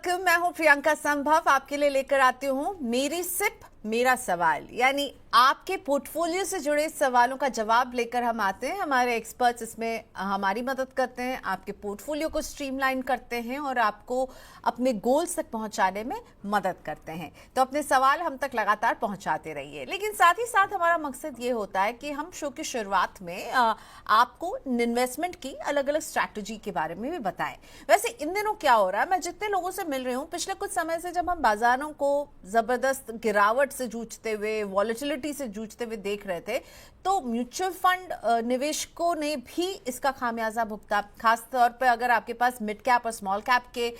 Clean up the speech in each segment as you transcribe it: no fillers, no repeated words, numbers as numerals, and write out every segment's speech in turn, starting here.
Welcome. मैं हूं प्रियंका संभव। आपके लिए लेकर आती हूं मेरी सिप मेरा सवाल, यानी आपके पोर्टफोलियो से जुड़े सवालों का जवाब लेकर हम आते हैं। हमारे एक्सपर्ट्स इसमें हमारी मदद करते हैं, आपके पोर्टफोलियो को स्ट्रीमलाइन करते हैं और आपको अपने गोल्स तक पहुंचाने में मदद करते हैं। तो अपने सवाल हम तक लगातार पहुंचाते रहिए। लेकिन साथ ही साथ हमारा मकसद ये होता है कि हम शो की शुरुआत में आपको इन्वेस्टमेंट की अलग अलग स्ट्रैटेजी के बारे में भी बताएं। वैसे इन दिनों क्या हो रहा है, मैं जितने लोगों से मिल रही हूँ पिछले कुछ समय से, जब हम बाजारों को जबरदस्त गिरावट से जूझते हुए, वॉलेटिलिटी से जूझते हुए देख रहे थे, तो म्यूचुअल फंड निवेशकों ने भी इसका खामियाजा भुगता। खासतौर पर अगर आपके पास मिड कैप और स्मॉल कैप के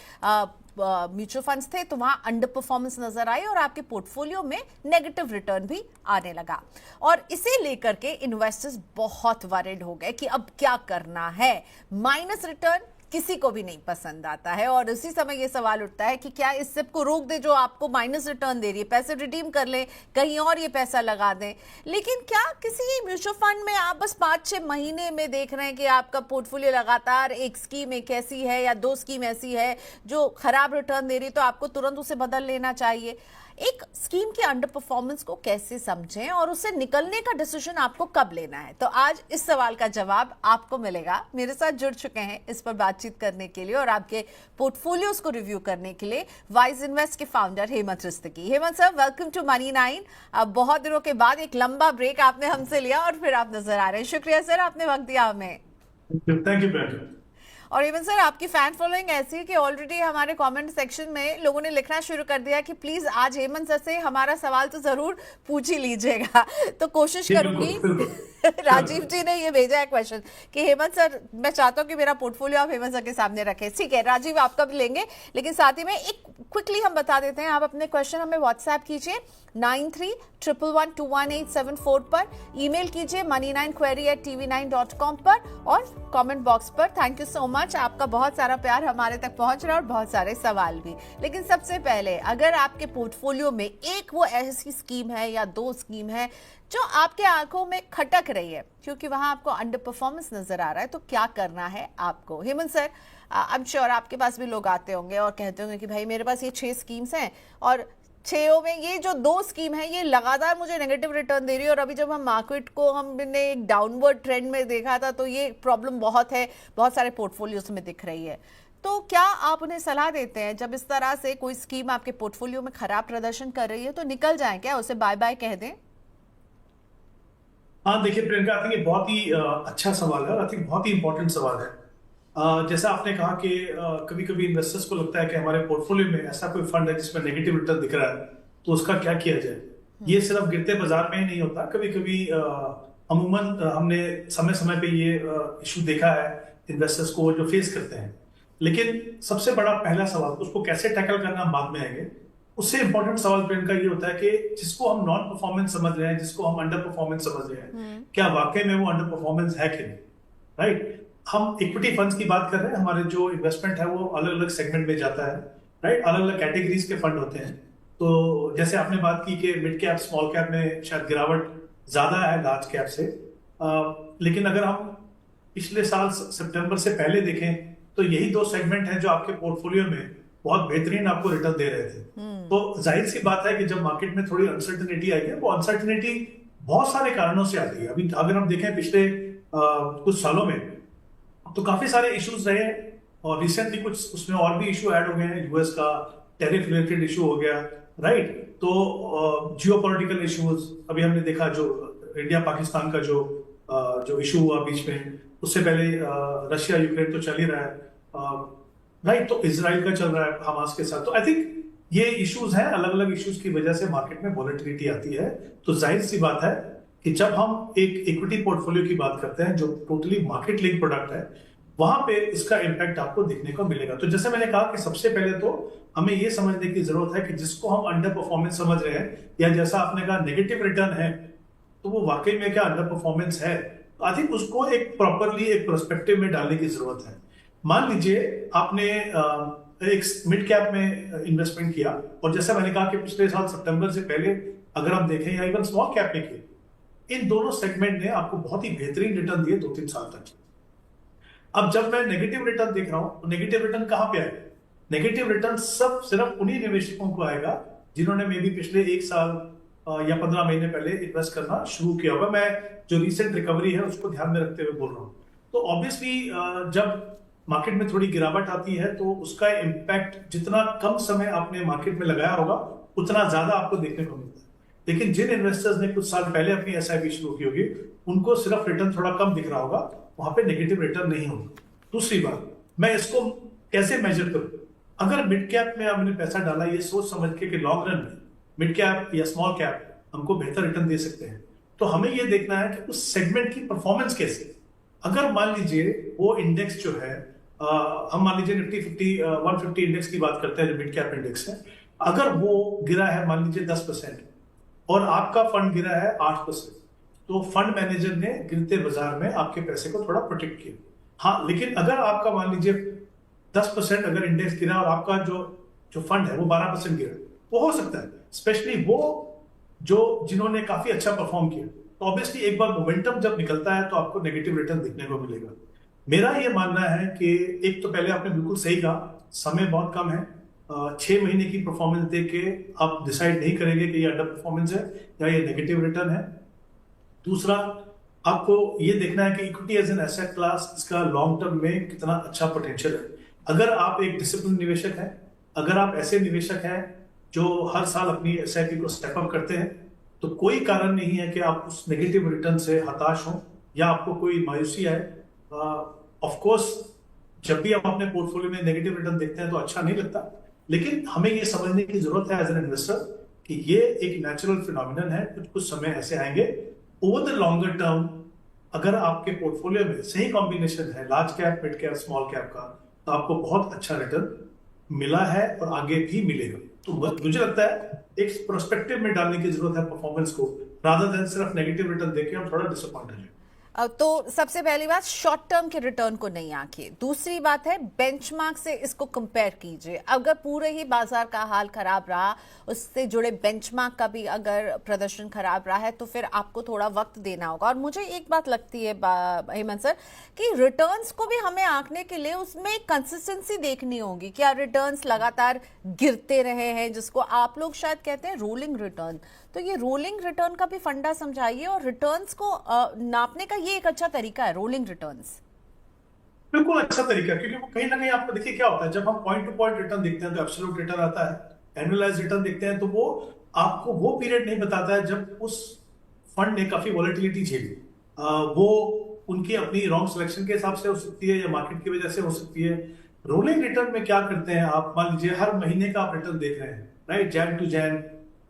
म्यूचुअल फंड्स थे तो वहां अंडर परफॉर्मेंस नजर आई और आपके पोर्टफोलियो में नेगेटिव रिटर्न भी आने लगा। और इसे लेकर के इन्वेस्टर्स बहुत वरिड हो गए कि अब क्या करना है। माइनस रिटर्न किसी को भी नहीं पसंद आता है और उसी समय ये सवाल उठता है कि क्या इस सिप को रोक दे जो आपको माइनस रिटर्न दे रही है, पैसे रिडीम कर लें, कहीं और ये पैसा लगा दें। लेकिन क्या किसी म्यूचुअल फंड में आप बस 5-6 महीने में देख रहे हैं कि आपका पोर्टफोलियो लगातार एक स्कीम एक ऐसी है या 2 स्कीम ऐसी है जो खराब रिटर्न दे रही है, तो आपको तुरंत उसे बदल लेना चाहिए। एक स्कीम के अंडर परफॉर्मेंस को कैसे समझें और उससे निकलने का डिसीजन आपको कब लेना है, तो आज इस सवाल का जवाब आपको मिलेगा। मेरे साथ जुड़ चुके हैं इस पर बातचीत करने के लिए और आपके पोर्टफोलियोज को रिव्यू करने के लिए वाइज इन्वेस्ट के founder Hemant Rustagi. Hemant sir, welcome to Money 9। अब बहुत दिनों के बाद एक लंबा ब्रेक आपने हमसे लिया और फिर आप नजर आ रहे हैं। शुक्रिया सर, आपने वक्त दिया हमें। Thank you. और इवन सर, आपकी फैन फॉलोइंग ऐसी है कि ऑलरेडी हमारे कमेंट सेक्शन में लोगों ने लिखना शुरू कर दिया कि प्लीज आज हेमंत सर से हमारा सवाल तो जरूर पूछ ही लीजिएगा। तो कोशिश करूंगी। राजीव जी ने ये भेजा है क्वेश्चन कि हेमंत सर, मैं चाहता हूं कि मेरा पोर्टफोलियो आप हेमंत सर के सामने रखें। ठीक है राजीव, आपका भी लेंगे, लेकिन साथ ही में एक क्विकली हम बता देते हैं, आप अपने क्वेश्चन हमें व्हाट्सएप कीजिए 9311211874 पर, ईमेल कीजिए money9query@tv9.com पर और कमेंट बॉक्स पर। थैंक यू सो मच, आपका बहुत सारा प्यार हमारे तक पहुंच रहा है और बहुत सारे सवाल भी। लेकिन सबसे पहले, अगर आपके पोर्टफोलियो में एक वो ऐसी स्कीम है या 2 स्कीम है जो आपके आंखों में खटक रही है क्योंकि वहां आपको अंडर परफॉर्मेंस नजर आ रहा है, तो क्या करना है आपको? Hemant sir, I am sure आपके पास भी लोग आते होंगे और कहते होंगे कि भाई मेरे पास ये 6 स्कीम्स हैं और 6 में ये जो 2 स्कीम है ये लगातार मुझे नेगेटिव रिटर्न दे रही है, और अभी जब हम मार्केट को हमने एक डाउनवर्ड ट्रेंड में देखा था तो ये प्रॉब्लम बहुत है, बहुत सारे पोर्टफोलियोज में दिख रही है। तो क्या आप उन्हें सलाह देते हैं जब इस तरह से कोई स्कीम आपके पोर्टफोलियो में खराब प्रदर्शन कर रही है तो निकल जाए, क्या उसे बाय बाय कह दें? हाँ देखिए प्रियंका, आई थिंक ये बहुत ही अच्छा सवाल है और आई थिंक बहुत ही इंपॉर्टेंट सवाल है। जैसा आपने कहा कि कभी कभी इन्वेस्टर्स को लगता है कि हमारे पोर्टफोलियो में ऐसा कोई फंड है जिसमें नेगेटिव रिटर्न दिख रहा है, तो उसका क्या किया जाए। ये सिर्फ गिरते बाजार में ही नहीं होता, कभी कभी अमूमन हमने समय समय पे ये इशू देखा है इन्वेस्टर्स को जो फेस करते हैं। लेकिन सबसे बड़ा पहला सवाल, उसको कैसे टैकल करना हम बाद में आएंगे। उससे इंपॉर्टेंट सवाल प्रियंका ये होता है कि जिसको हम नॉन परफॉर्मेंस समझ रहे हैं, जिसको हम अंडर परफॉर्मेंस समझ रहे हैं, क्या वाकई में वो अंडर परफॉर्मेंस है कि नहीं। राइट, हम इक्विटी फंड्स की बात कर रहे हैं, हमारे जो इन्वेस्टमेंट है वो अलग अलग सेगमेंट में जाता है। राइट, अलग अलग कैटेगरीज के फंड होते हैं। तो जैसे आपने बात की कि मिड कैप स्मॉल कैप में शायद गिरावट ज्यादा है लार्ज कैप से, लेकिन अगर हम पिछले साल सितंबर से पहले देखें तो यही 2 सेगमेंट हैं जो आपके पोर्टफोलियो में बहुत बेहतरीन आपको रिटर्न दे रहे थे। तो जाहिर सी बात है कि जब मार्केट में थोड़ी अनसर्टेनिटी आई है, वो अनसर्टेनिटी बहुत सारे कारणों से आती है। अभी अगर हम देखें पिछले कुछ सालों में तो काफी सारे इश्यूज रहे हैं और रिसेंटली कुछ उसमें और भी इशू ऐड हो गए हैं। यूएस का टैरिफ रिलेटेड इशू हो गया, राइट। तो जियोपॉलिटिकल इश्यूज अभी हमने देखा, जो इंडिया पाकिस्तान का जो इशू हुआ बीच में, उससे पहले रशिया यूक्रेन तो चल ही रहा है, राइट। तो इजराइल का चल रहा है हमास के साथ। तो आई थिंक ये इश्यूज हैं, अलग अलग इश्यूज की वजह से मार्केट में वॉलेटिलिटी आती है। तो जाहिर सी बात है कि जब हम एक इक्विटी पोर्टफोलियो की बात करते हैं जो टोटली मार्केट लिंक प्रोडक्ट है, वहां पे इसका इम्पैक्ट आपको दिखने को मिलेगा। तो जैसे मैंने कहा कि सबसे पहले तो हमें ये समझने की जरूरत है कि जिसको हम अंडर परफॉर्मेंस समझ रहे हैं, या जैसा आपने कहा नेगेटिव रिटर्न है, तो वो वाकई में क्या अंडर परफॉर्मेंस है। आई थिंक उसको एक प्रॉपरली एक पर्सपेक्टिव में डालने की जरूरत है। मान लीजिए आपने एक मिड कैप में इन्वेस्टमेंट किया, और जैसा मैंने कहा कि पिछले साल सितंबर से पहले अगर हम देखें, या इवन स्मॉल कैप में किए, इन दोनों सेगमेंट ने आपको बहुत ही बेहतरीन रिटर्न दिए 2-3 साल तक। अब जब मैं नेगेटिव रिटर्न देख रहा हूं, तो नेगेटिव रिटर्न कहां पे आए? नेगेटिव रिटर्न सब सिर्फ उन्हीं निवेशकों को आएगा जिन्होंने मे बी पिछले 1 साल या 15 महीने पहले इन्वेस्ट करना शुरू किया होगा। मैं जो रिसेंट रिकवरी है उसको ध्यान में रखते हुए बोल रहा हूँ। तो ऑब्वियसली जब मार्केट में थोड़ी गिरावट आती है तो उसका इम्पैक्ट जितना कम समय आपने मार्केट में लगाया होगा उतना ज्यादा आपको देखने को मिलता है। लेकिन जिन इन्वेस्टर्स ने कुछ साल पहले अपनी एसआईपी शुरू की होगी उनको सिर्फ रिटर्न थोड़ा कम दिख रहा होगा, वहां पे नेगेटिव रिटर्न नहीं होगा। दूसरी बात, मैं इसको कैसे मेजर करूं? अगर मिड कैप में आपने पैसा डाला ये सोच समझ के कि लॉन्ग रन में मिड कैप या स्मॉल कैप हमको बेहतर रिटर्न दे सकते हैं, तो हमें ये देखना है कि उस सेगमेंट की परफॉर्मेंस कैसे। अगर मान लीजिए वो इंडेक्स जो है, हम मान लीजिए निफ्टी 150 इंडेक्स की बात करते हैं जो मिड कैप इंडेक्स है, अगर वो गिरा है मान लीजिए 10% और आपका फंड गिरा है 8%, तो फंड मैनेजर ने गिरते बाजार में आपके पैसे को थोड़ा प्रोटेक्ट किया। हाँ, लेकिन अगर आपका मान लीजिए 10% अगर इंडेक्स गिरा और आपका जो फंड है वो 12% गिरा, वो हो सकता है, स्पेशली वो जो जिन्होंने काफी अच्छा परफॉर्म किया, तो ऑब्वियसली एक बार मोमेंटम जब निकलता है तो आपको नेगेटिव रिटर्न दिखने को मिलेगा। मेरा ये मानना है कि एक तो पहले आपने बिल्कुल सही कहा, समय बहुत कम है। 6 महीने की परफॉर्मेंस देख के आप डिसाइड नहीं करेंगे कि ये अंडर परफॉर्मेंस है या ये नेगेटिव रिटर्न है। दूसरा, आपको ये देखना है कि equity as an asset class इसका लॉन्ग टर्म में कितना अच्छा पोटेंशियल है। अगर आप एक डिसिप्लिन निवेशक हैं, अगर आप ऐसे निवेशक हैं जो हर साल अपनी एसआईपी को स्टेप अप करते हैं, तो कोई कारण नहीं है कि आप उस नेगेटिव रिटर्न से हताश हों या आपको कोई मायूसी आए। ऑफ कोर्स जब भी आप अपने पोर्टफोलियो में नेगेटिव रिटर्न देखते हैं तो अच्छा नहीं लगता, लेकिन हमें ये समझने की जरूरत है एज एन इन्वेस्टर कि ये एक नेचुरल फिनोमिनन है। कुछ समय ऐसे आएंगे ओवर द लॉन्गर टर्म। अगर आपके पोर्टफोलियो में सही कॉम्बिनेशन है large cap, mid cap, small cap का, तो आपको बहुत अच्छा रिटर्न मिला है और आगे भी मिलेगा। तो मुझे लगता है एक प्रोस्पेक्टिव में डालने की जरूरत है परफॉर्मेंस को, रादर देन सिर्फ नेगेटिव रिटर्न देके हम थोड़ा डिसअपॉइंट हो जाए। तो सबसे पहली बात, शॉर्ट टर्म के रिटर्न को नहीं आंकिए। दूसरी बात है, बेंचमार्क से इसको कंपेयर कीजिए। अगर पूरे ही बाजार का हाल खराब रहा, उससे जुड़े बेंचमार्क का भी अगर प्रदर्शन खराब रहा है, तो फिर आपको थोड़ा वक्त देना होगा। और मुझे एक बात लगती है हेमंत सर कि रिटर्न्स को भी हमें आंकने के लिए उसमें कंसिस्टेंसी देखनी होगी। क्या रिटर्न्स लगातार गिरते रहे हैं, जिसको आप लोग शायद कहते हैं रोलिंग रिटर्न, तो ये रोलिंग रिटर्न का भी फंडा समझाइए। और रिटर्न्स को नापने का ये एक अच्छा तरीका है रोलिंग रिटर्न्स। बिल्कुल अच्छा तरीका है, क्योंकि वो कहीं ना कहीं आपको देखिए क्या होता है, जब हम पॉइंट टू पॉइंट रिटर्न देखते हैं तो एब्सोल्यूट रिटर्न आता है। एनुअलाइज रिटर्न देखते हैं तो वो आपको वो पीरियड नहीं बताता है जब उस फंड ने काफी वॉलेटिलिटी झेली। वो उनकी अपनी रॉन्ग सिलेक्शन के हिसाब से हो सकती है या मार्केट की वजह से हो सकती है। रोलिंग रिटर्न में क्या करते हैं आप, मान लीजिए हर महीने का आप रिटर्न देख रहे हैं, राइट, जैन टू जैन,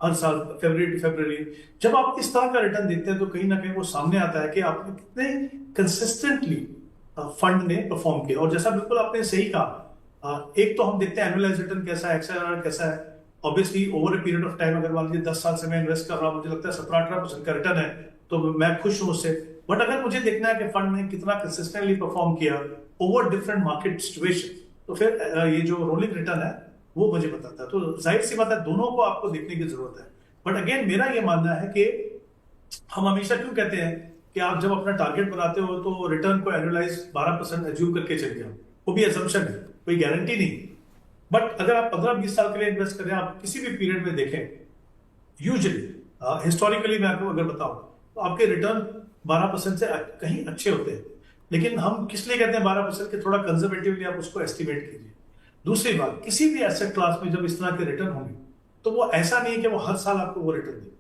हर साल फरवरी टू फरवरी। जब आप इस तरह का रिटर्न देखते हैं तो कहीं ना कहीं वो सामने आता है कि आपने कितने कंसिस्टेंटली फंड ने परफॉर्म किया। और जैसा बिल्कुल आपने सही कहा, एक तो हम देखते हैं एनुअलाइज रिटर्न कैसा है, एक्सआरआर कैसा है। Obviously over a period of time, अगर मान लीजिए 10 साल से मैं इन्वेस्ट कर रहा हूं, मुझे लगता है 17-18% का रिटर्न है, तो मैं खुश हूं उससे। बट अगर मुझे देखना है कि फंड ने कितना कंसिस्टेंटली परफॉर्म किया ओवर डिफरेंट मार्केट सिचुएशन, तो फिर ये जो रोलिंग रिटर्न है वो मुझे बताता है। तो जाहिर सी बात है दोनों को आपको देखने की जरूरत है। बट अगेन मेरा ये मानना है कि हम हमेशा क्यों कहते हैं कि आप जब अपना टारगेट बनाते हो तो रिटर्न को एनुअलाइज 12% एज्यूम करके चल जाओ, वो भी असम्पशन है, कोई गारंटी नहीं। बट अगर आप 15-20 साल के लिए इन्वेस्ट करें, आप किसी भी पीरियड में देखें, यूजुअली हिस्टोरिकली मैं आपको अगर बताऊं तो आपके रिटर्न 12% से कहीं अच्छे होते हैं। लेकिन हम किस लिए कहते हैं 12% के, थोड़ा कंजर्वेटिवली आप उसको एस्टिमेट कीजिए। दूसरी बात, किसी भी एसेट क्लास में जब इस तरह के रिटर्न होंगे तो वो ऐसा नहीं है कि वो हर साल आपको वो रिटर्न दे,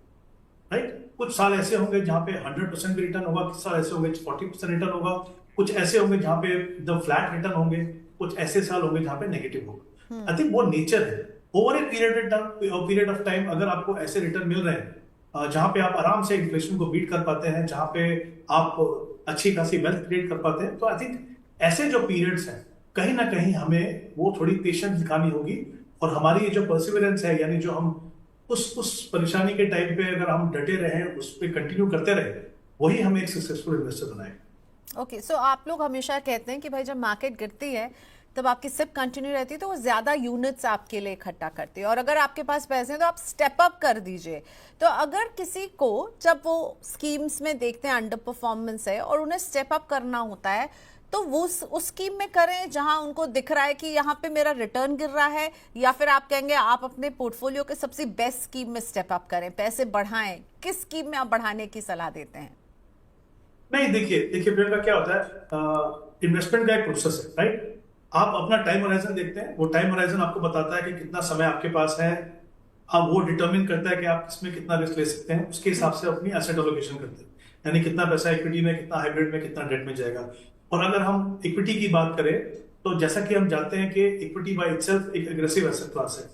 राइट। कुछ साल ऐसे होंगे जहां पे 100% भी रिटर्न होगा, कुछ साल ऐसे होंगे 40% रिटर्न होगा, कुछ ऐसे होंगे जहां पे एकदम फ्लैट रिटर्न होंगे, कुछ ऐसे साल होंगे जहां पे नेगेटिव होगा। आई थिंक वो नेचर है। Over a period of time अगर आपको ऐसे रिटर्न मिल रहे हैं जहां पे आप आराम से इन्फ्लेशन को बीट कर पाते हैं, जहां पे आप अच्छी खासी वेल्थ क्रिएट कर पाते हैं, तो आई थिंक ऐसे जो पीरियड्स हैं कहीं ना कहीं हमें वो थोड़ी पेशेंस दिखानी होगी। और हमारी ये जो परसिवरेंस है, यानी जो हम उस परेशानी के टाइम पे अगर हम डटे रहे, उस पर कंटिन्यू करते रहे, वही हमें एक सक्सेसफुल इन्वेस्टर बनाएगा। ओके, सो आप लोग हमेशा कहते हैं कि भाई जब मार्केट गिरती है तब आपकी सिप कंटिन्यू रहती है, तो वो ज्यादा यूनिट्स आपके लिए इकट्ठा करती है, और अगर आपके पास पैसे हैं तो आप स्टेप अप कर दीजिए। तो अगर किसी को, जब वो स्कीम्स में देखते हैं अंडर परफॉर्मेंस है और उन्हें स्टेप अप करना होता है, तो वो उस स्कीम में करें जहां उनको दिख रहा है कि यहाँ पे मेरा रिटर्न गिर रहा है, या फिर आप कहेंगे आप अपने पोर्टफोलियो के सबसे बेस्ट स्कीम में स्टेप अप करें, पैसे बढ़ाएं? किस स्कीम में आप बढ़ाने की सलाह देते हैं? नहीं, देखिए देखिए प्रियंका, क्या होता है, इन्वेस्टमेंट का एक प्रोसेस है, राइट? आप अपना टाइम होराइजन देखते हैं, वो टाइम होराइजन आपको बताता है कि कितना समय आपके पास है। अब वो डिटरमिन करता है कि आप किसमें कितना रिस्क ले सकते हैं, उसके हिसाब से अपनी एसेट एलोकेशन करते हैं, यानी कितना पैसा इक्विटी में, कितना हाइब्रिड में, कितना डेट में जाएगा। और अगर हम इक्विटी की बात करें तो जैसा कि हम जानते हैं कि इक्विटी बाय इटसेल्फ एक एग्रेसिव एसेट क्लास है।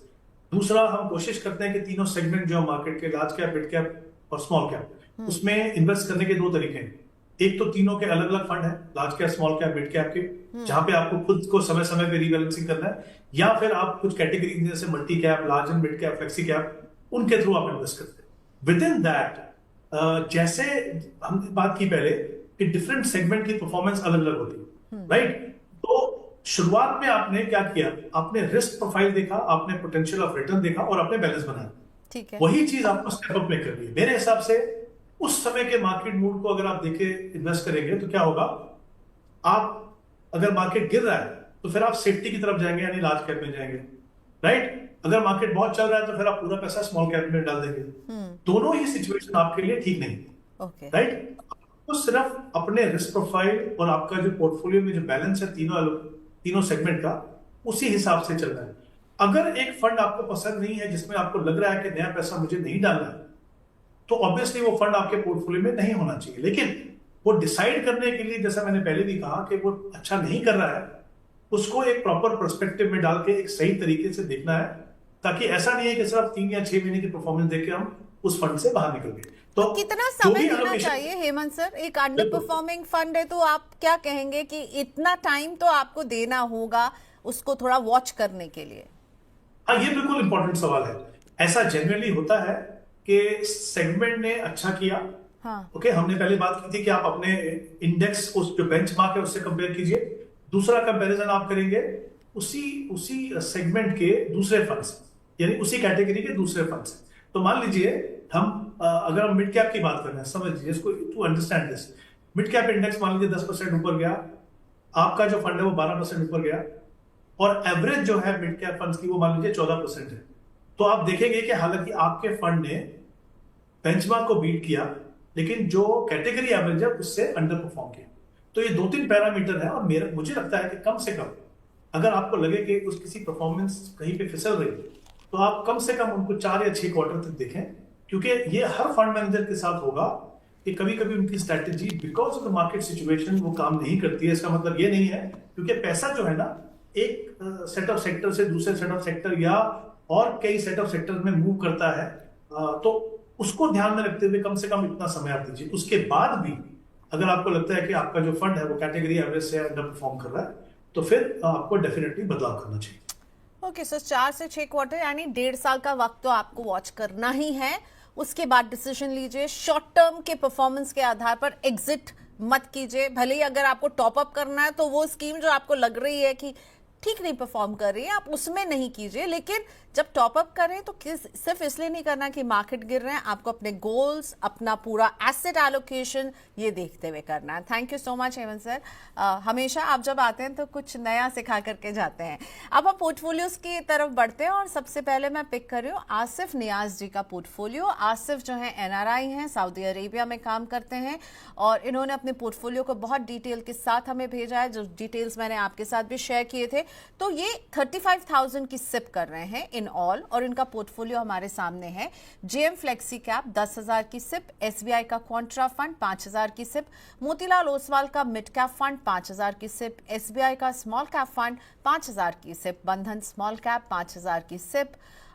दूसरा, हम कोशिश करते हैं कि तीनों सेगमेंट जो मार्केट के, लार्ज कैप, मिड कैप और स्मॉल कैप, उसमें इन्वेस्ट करने के दो तरीके हैं। एक तो तीनों के अलग अलग फंड है, large cap, small cap, mid cap के, जहां पे आपको खुद को समय समय पे रीबैलेंसिंग करना है, या फिर आप कुछ कैटेगरी जैसे multi cap, large and mid cap, flexi cap, उनके थ्रू आप इन्वेस्ट करते हैं। विद इन दैट, जैसे हमने बात की पहले कि डिफरेंट सेगमेंट की परफॉर्मेंस अलग अलग होती है, राइट? तो शुरुआत में आपने क्या किया, आपने रिस्क प्रोफाइल देखा, आपने पोटेंशियल ऑफ रिटर्न देखा और आपने बैलेंस बनाया। ठीक है। वही चीज आपको स्टेप अप में करनी है। मेरे हिसाब से उस समय के मार्केट मूड को अगर आप देखे इन्वेस्ट करेंगे तो क्या होगा, आप अगर मार्केट गिर रहा है तो फिर आप सेफ्टी की तरफ जाएंगे, यानी लार्ज कैप में जाएंगे, राइट? अगर मार्केट बहुत चल रहा है तो फिर आप पूरा पैसा स्मॉल कैप में डाल देंगे। दोनों ही सिचुएशन आपके लिए ठीक नहीं, ओके। राइट? तो सिर्फ अपने रिस्क प्रोफाइल और आपका जो पोर्टफोलियो में जो बैलेंस है तीनों सेगमेंट का, उसी हिसाब से चल रहा है। अगर एक फंड आपको पसंद नहीं है, जिसमें आपको लग रहा है कि नया पैसा मुझे नहीं डालना है, तो ऑब्वियसली वो फंड आपके पोर्टफोलियो में नहीं होना चाहिए। लेकिन वो डिसाइड करने के लिए, जैसा मैंने पहले भी कहा, कि वो अच्छा नहीं कर रहा है, उसको एक प्रॉपर पर्सपेक्टिव में डाल के एक सही तरीके से देखना है, ताकि ऐसा नहीं है कि सिर्फ 3 या 6 महीने की परफॉर्मेंस देख के हम उस फंड से बाहर निकल गए। तो कितना समय देना चाहिए हेमंत सर? एक अंडर परफॉर्मिंग फंड है तो आप क्या कहेंगे कि इतना टाइम तो आपको देना होगा उसको थोड़ा वॉच करने के लिए? हाँ, ये बिल्कुल इंपॉर्टेंट सवाल है। ऐसा जनरली होता है कि सेगमेंट ने अच्छा किया, हाँ। ओके, हमने पहले बात की थी कि आप अपने इंडेक्स को, जो बेंचमार्क है, उससे कंपेयर कीजिए। दूसरा कंपैरिजन आप करेंगे उसी सेगमेंट के दूसरे फंड से, यानी उसी कैटेगरी के दूसरे फंड से। तो मान लीजिए अगर हम मिड कैप की बात कर रहे हैं, समझ लीजिए इसको, to understand this, mid cap index मान लीजिए 10% ऊपर गया, आपका जो फंड है वो 12% ऊपर गया, और एवरेज जो है मिड कैप फंड्स की वो मान लीजिए 14% है। तो आप देखेंगे कि हालांकि आपके फंड ने बेंचमार्क को बीट किया, लेकिन जो कैटेगरी एवरेज है उससे अंडर परफॉर्म किया। तो ये 2-3 पैरामीटर है, और मुझे लगता है कि कम से कम अगर आपको लगे कि उस किसी परफॉर्मेंस कहीं पे फिसल रही है, तो आप कम से कम उनको 4 या 6 क्वार्टर तक देखें, क्योंकि ये हर फंड मैनेजर के साथ होगा कि कभी कभी उनकी strategy because of the market situation वो काम नहीं करती है। इसका मतलब ये नहीं है, क्योंकि पैसा जो है ना, एक सेट ऑफ सेक्टर से दूसरे सेट ऑफ सेक्टर या और कई सेट ऑफ सेक्टर में मूव करता है, तो उसको ध्यान में रखते हुए कम से कम इतना समय आप दीजिए। उसके बाद भी अगर आपको लगता है कि आपका जो फंड है वो कैटेगरी एवरेज से अंडर परफॉर्म कर रहा है, तो फिर आपको डेफिनेटली बदलाव करना चाहिए। ओके सर, 4 से 6 क्वार्टर यानी 1.5 साल का वक्त तो आपको वॉच करना ही है। उसके बाद डिसीजन लीजिए। शॉर्ट टर्म के परफॉर्मेंस के आधार पर एग्जिट मत कीजिए। भले ही अगर आपको टॉप अप करना है तो वो स्कीम जो आपको लग रही है कि ठीक नहीं परफॉर्म कर रही है, आप उसमें नहीं कीजिए। लेकिन जब टॉप अप करें तो सिर्फ इसलिए नहीं करना कि मार्केट गिर रहे हैं, आपको अपने गोल्स, अपना पूरा एसेट एलोकेशन ये देखते हुए करना है। Thank you so much Hemant sir. हमेशा आप जब आते हैं तो कुछ नया सिखा करके जाते हैं। अब हम पोर्टफोलियोज की तरफ बढ़ते हैं और सबसे पहले मैं पिक कर रही हूँ आसिफ नियाज जी का पोर्टफोलियो। आसिफ जो है NRI हैं, सऊदी अरेबिया में काम करते हैं, और इन्होंने अपने पोर्टफोलियो को बहुत डिटेल के साथ हमें भेजा है, जो डिटेल्स मैंने आपके साथ भी शेयर किए थे। तो ये 35,000 की सिप कर रहे हैं इन ऑल, और इनका पोर्टफोलियो हमारे सामने है। जेएम फ्लेक्सी कैप 10,000 की सिप, SBI का क्वांट्रा फंड 5,000 की सिप, मोतीलाल ओसवाल का मिड कैप फंड 5,000 की सिप, SBI का स्मॉल कैप फंड 5,000 की सिप, बंधन स्मॉल कैप 5,000 की सिप,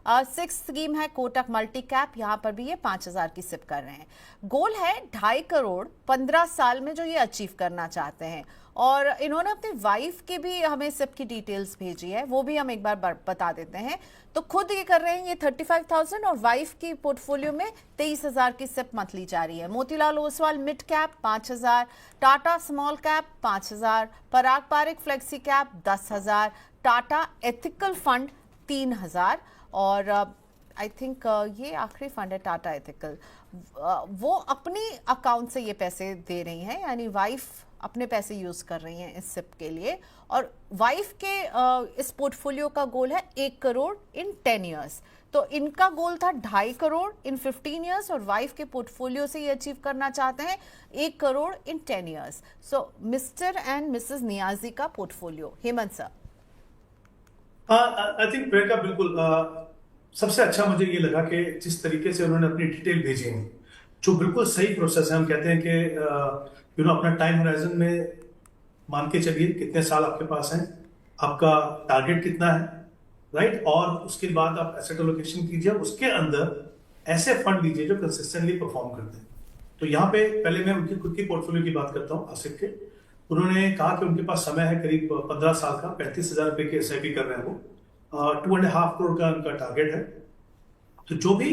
6 स्कीम है कोटक मल्टी कैप, यहां पर भी ये 5,000 की सिप कर रहे हैं। गोल है 2.5 करोड़ 15 साल में जो ये अचीव करना चाहते हैं। और इन्होंने अपनी वाइफ के भी हमें सिप की डिटेल्स भेजी है, वो भी हम एक बार बता देते हैं। तो खुद ये कर रहे हैं ये 35,000, और वाइफ की पोर्टफोलियो में 23,000 की सिप मंथली जा रही है। Motilal Oswal mid cap 5,000, Tata small cap 5,000, Parag Parikh flexi cap 10,000, Tata ethical fund 3,000, और आई थिंक ये आखिरी फंड है टाटा एथिकल, वो अपनी अकाउंट से ये पैसे दे रही हैं, यानी वाइफ अपने पैसे यूज कर रही हैं इस सिप के लिए, और वाइफ के इस पोर्टफोलियो का गोल है 1 करोड़ इन 10 इयर्स। तो इनका गोल था 2.5 करोड़ इन 15 इयर्स, और वाइफ के पोर्टफोलियो से ये अचीव करना चाहते हैं 1 crore in 10 years. So mister and missus Niazi का portfolio, Hemant sir. I think Priyanka बिल्कुल सबसे अच्छा मुझे ये लगा कि जिस तरीके से उन्होंने अपनी डिटेल भेजी है, जो बिल्कुल सही प्रोसेस है। हम कहते हैं कि अपना टाइम होराइजन में मान के चलिए कितने साल आपके पास हैं, आपका टारगेट कितना है, राइट, और उसके बाद आप एसेट एलोकेशन कीजिए, उसके अंदर ऐसे फंड दीजिए जो कंसिस्टेंटली परफॉर्म करते हैं। तो यहाँ पे पहले मैं उनकी खुद की पोर्टफोलियो की बात करता हूँ आसिफ के। उन्होंने कहा कि उनके पास समय है करीब 15 साल का, 35,000 रुपए की SIP कर रहे हैं वो, 2.5 करोड़ का उनका टारगेट है। तो जो भी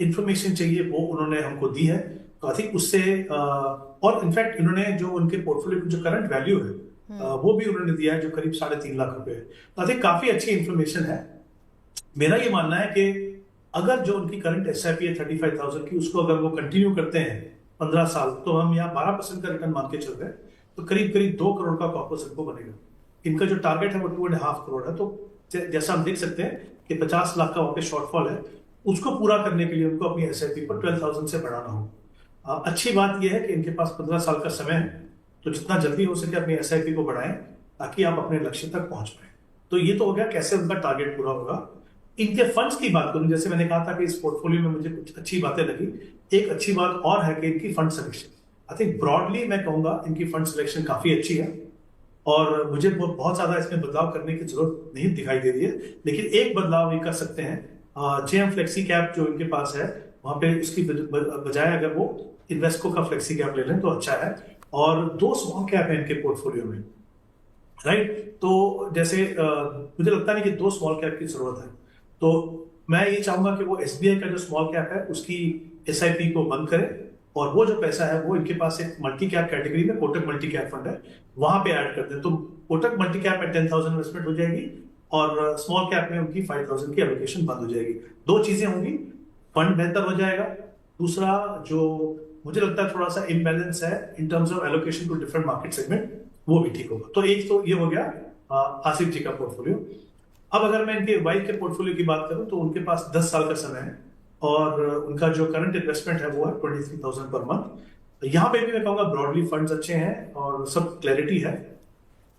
इंफॉर्मेशन चाहिए वो उन्होंने हमको दी है। तो आई थिंक उससे और इनफैक्ट उन्होंने जो उनके पोर्टफोलियो की जो करंट वैल्यू है वो भी उन्होंने दिया है, जो करीब 3.5 लाख रुपए है। तो आई थिंक काफी अच्छी इंफॉर्मेशन है। मेरा ये मानना है कि अगर जो उनकी करंट SIP है 35,000 की, उसको अगर वो कंटिन्यू करते हैं 15 साल, तो हम यहाँ 12% का रिटर्न मान के चल रहे हैं, तो करीब करीब 2 करोड़ का कॉर्पस इनको बनेगा। इनका जो टारगेट है वो 2.5 करोड़ है। तो जैसा हम देख सकते हैं कि 50 लाख का वहां पे शॉर्टफॉल है, उसको पूरा करने के लिए उनको अपनी SIP पर 12,000 से बढ़ाना हो। अच्छी बात यह है कि इनके पास 15 साल का समय है, तो जितना जल्दी हो सके अपनी SIP को बढ़ाएं ताकि आप अपने लक्ष्य तक पहुंच पाए। तो ये तो हो गया कैसे उनका टारगेट पूरा होगा। इनके फंड्स की बात करूं, जैसे मैंने कहा था कि इस पोर्टफोलियो में मुझे कुछ अच्छी बातें लगी। एक अच्छी बात और है कि इनकी fund selection, I think broadly मैं कहूंगा इनकी फंड सिलेक्शन काफी अच्छी है, और मुझे बहुत ज्यादा इसमें बदलाव करने की जरूरत नहीं दिखाई दे रही है। लेकिन एक बदलाव ये कर सकते हैं, JM फ्लेक्सी कैप जो इनके पास है, वहां पे इसकी बजाय अगर वो इन्वेस्को का फ्लेक्सी कैप ले लें तो अच्छा है। और 2 स्मॉल कैप है इनके पोर्टफोलियो में, राइट। तो जैसे मुझे लगता नहीं कि 2 स्मॉल कैप की जरूरत है, तो मैं ये चाहूंगा कि वो SBI का जो स्मॉल कैप है उसकी SIP को बंद करें, और वो जो पैसा है वो इनके पास एक मल्टी कैप कैटेगरी में कोटक मल्टी कैप फंड है, वहां पे ऐड कर दें। तो कोटक मल्टी कैप में 10,000 इन्वेस्टमेंट हो जाएगी, और स्मॉल कैप में उनकी 5,000 की एलोकेशन बंद हो जाएगी। 2 चीजें होंगी, फंड बेहतर हो जाएगा। दूसरा, जो मुझे लगता है थोड़ा सा इम्बैलेंस है in terms of allocation to different market segment, वो भी ठीक होगा। तो एक तो ये हो गया आसिफ जी का पोर्टफोलियो। अब अगर मैं इनके वाइफ के पोर्टफोलियो की बात करूं, तो उनके पास 10 साल का समय है, और उनका जो करंट इन्वेस्टमेंट है वो है 23,000 पर मंथ। यहाँ पे भी मैं कहूंगा ब्रॉडली फंड्स अच्छे हैं और सब क्लैरिटी है।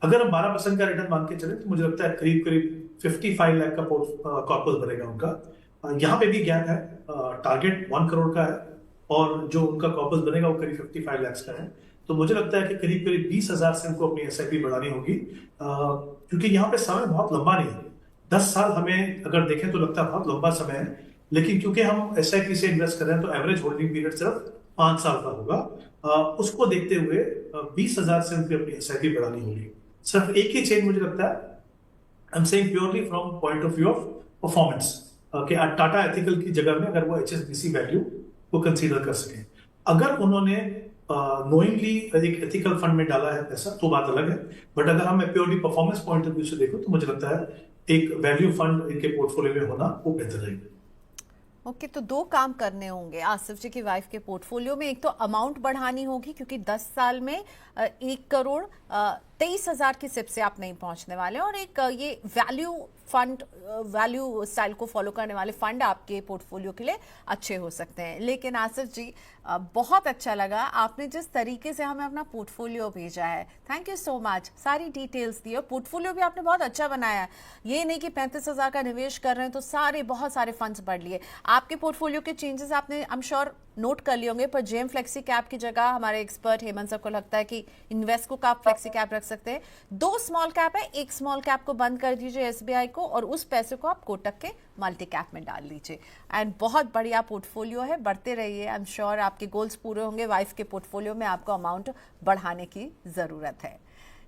अगर हम 12% का रिटर्न मान के चले तो मुझे लगता है करीब करीब 55 लाख का कॉर्पस बनेगा उनका। यहाँ पे भी गैप है, टारगेट 1 करोड़ का है, और जो उनका कॉर्पस बनेगा वो करीब 55 लाख का है। तो मुझे लगता है कि करीब करीब 20,000 से उनको अपनी SIP बढ़ानी होगी, क्योंकि यहाँ पे समय बहुत लंबा नहीं है। 10 साल हमें अगर देखें तो लगता है बहुत लंबा समय है, लेकिन क्योंकि हम SIP से इन्वेस्ट कर रहे हैं तो एवरेज होल्डिंग पीरियड सिर्फ 5 साल का होगा। उसको देखते हुए 20,000 से उनकी अपनी SIP बढ़ानी होगी। सिर्फ एक ही चेंज मुझे लगता है, I am saying purely from point of view of performance, कि टाटा एथिकल की जगह में अगर वो HSBC वैल्यू को कंसीडर कर सके। अगर उन्होंने नोइंगली एक एथिकल फंड में डाला है पैसा तो बात अलग है, बट अगर हम purely performance point of view से देखो तो मुझे लगता है एक वैल्यू फंड इनके पोर्टफोलियो में होना वो बेहतर रहेगा। ओके, तो 2 काम करने होंगे आसिफ जी की वाइफ के पोर्टफोलियो में। एक तो अमाउंट बढ़ानी होगी, क्योंकि 10 साल में 1 करोड़ 23,000 की सिप से आप नहीं पहुंचने वाले, और एक ये वैल्यू फंड, वैल्यू स्टाइल को फॉलो करने वाले फंड आपके पोर्टफोलियो के लिए अच्छे हो सकते हैं। लेकिन आसिफ जी, बहुत अच्छा लगा आपने जिस तरीके से हमें अपना पोर्टफोलियो भेजा है, थैंक यू सो मच। सारी डिटेल्स दी, और पोर्टफोलियो भी आपने बहुत अच्छा बनाया है। ये नहीं कि 35,000 का निवेश कर रहे हैं तो बहुत सारे फंड्स बढ़ लिए। आपके पोर्टफोलियो के चेंजेस आपने आई एम श्योर नोट कर लिए होंगे, पर JM फ्लेक्सी कैप की जगह हमारे एक्सपर्ट हेमंत सर को लगता है कि इन्वेस्को का आप फ्लेक्सी कैप रख सकते हैं। 2 स्मॉल कैप है, 1 स्मॉल कैप को बंद कर दीजिए SBI को, और उस पैसे को आप कोटक के मल्टी कैप में डाल लीजिए। एंड बहुत बढ़िया पोर्टफोलियो है, बढ़ते रहिए। आई एम श्योर आपके गोल्स पूरे होंगे। वाइफ के पोर्टफोलियो में आपको अमाउंट बढ़ाने की जरूरत है।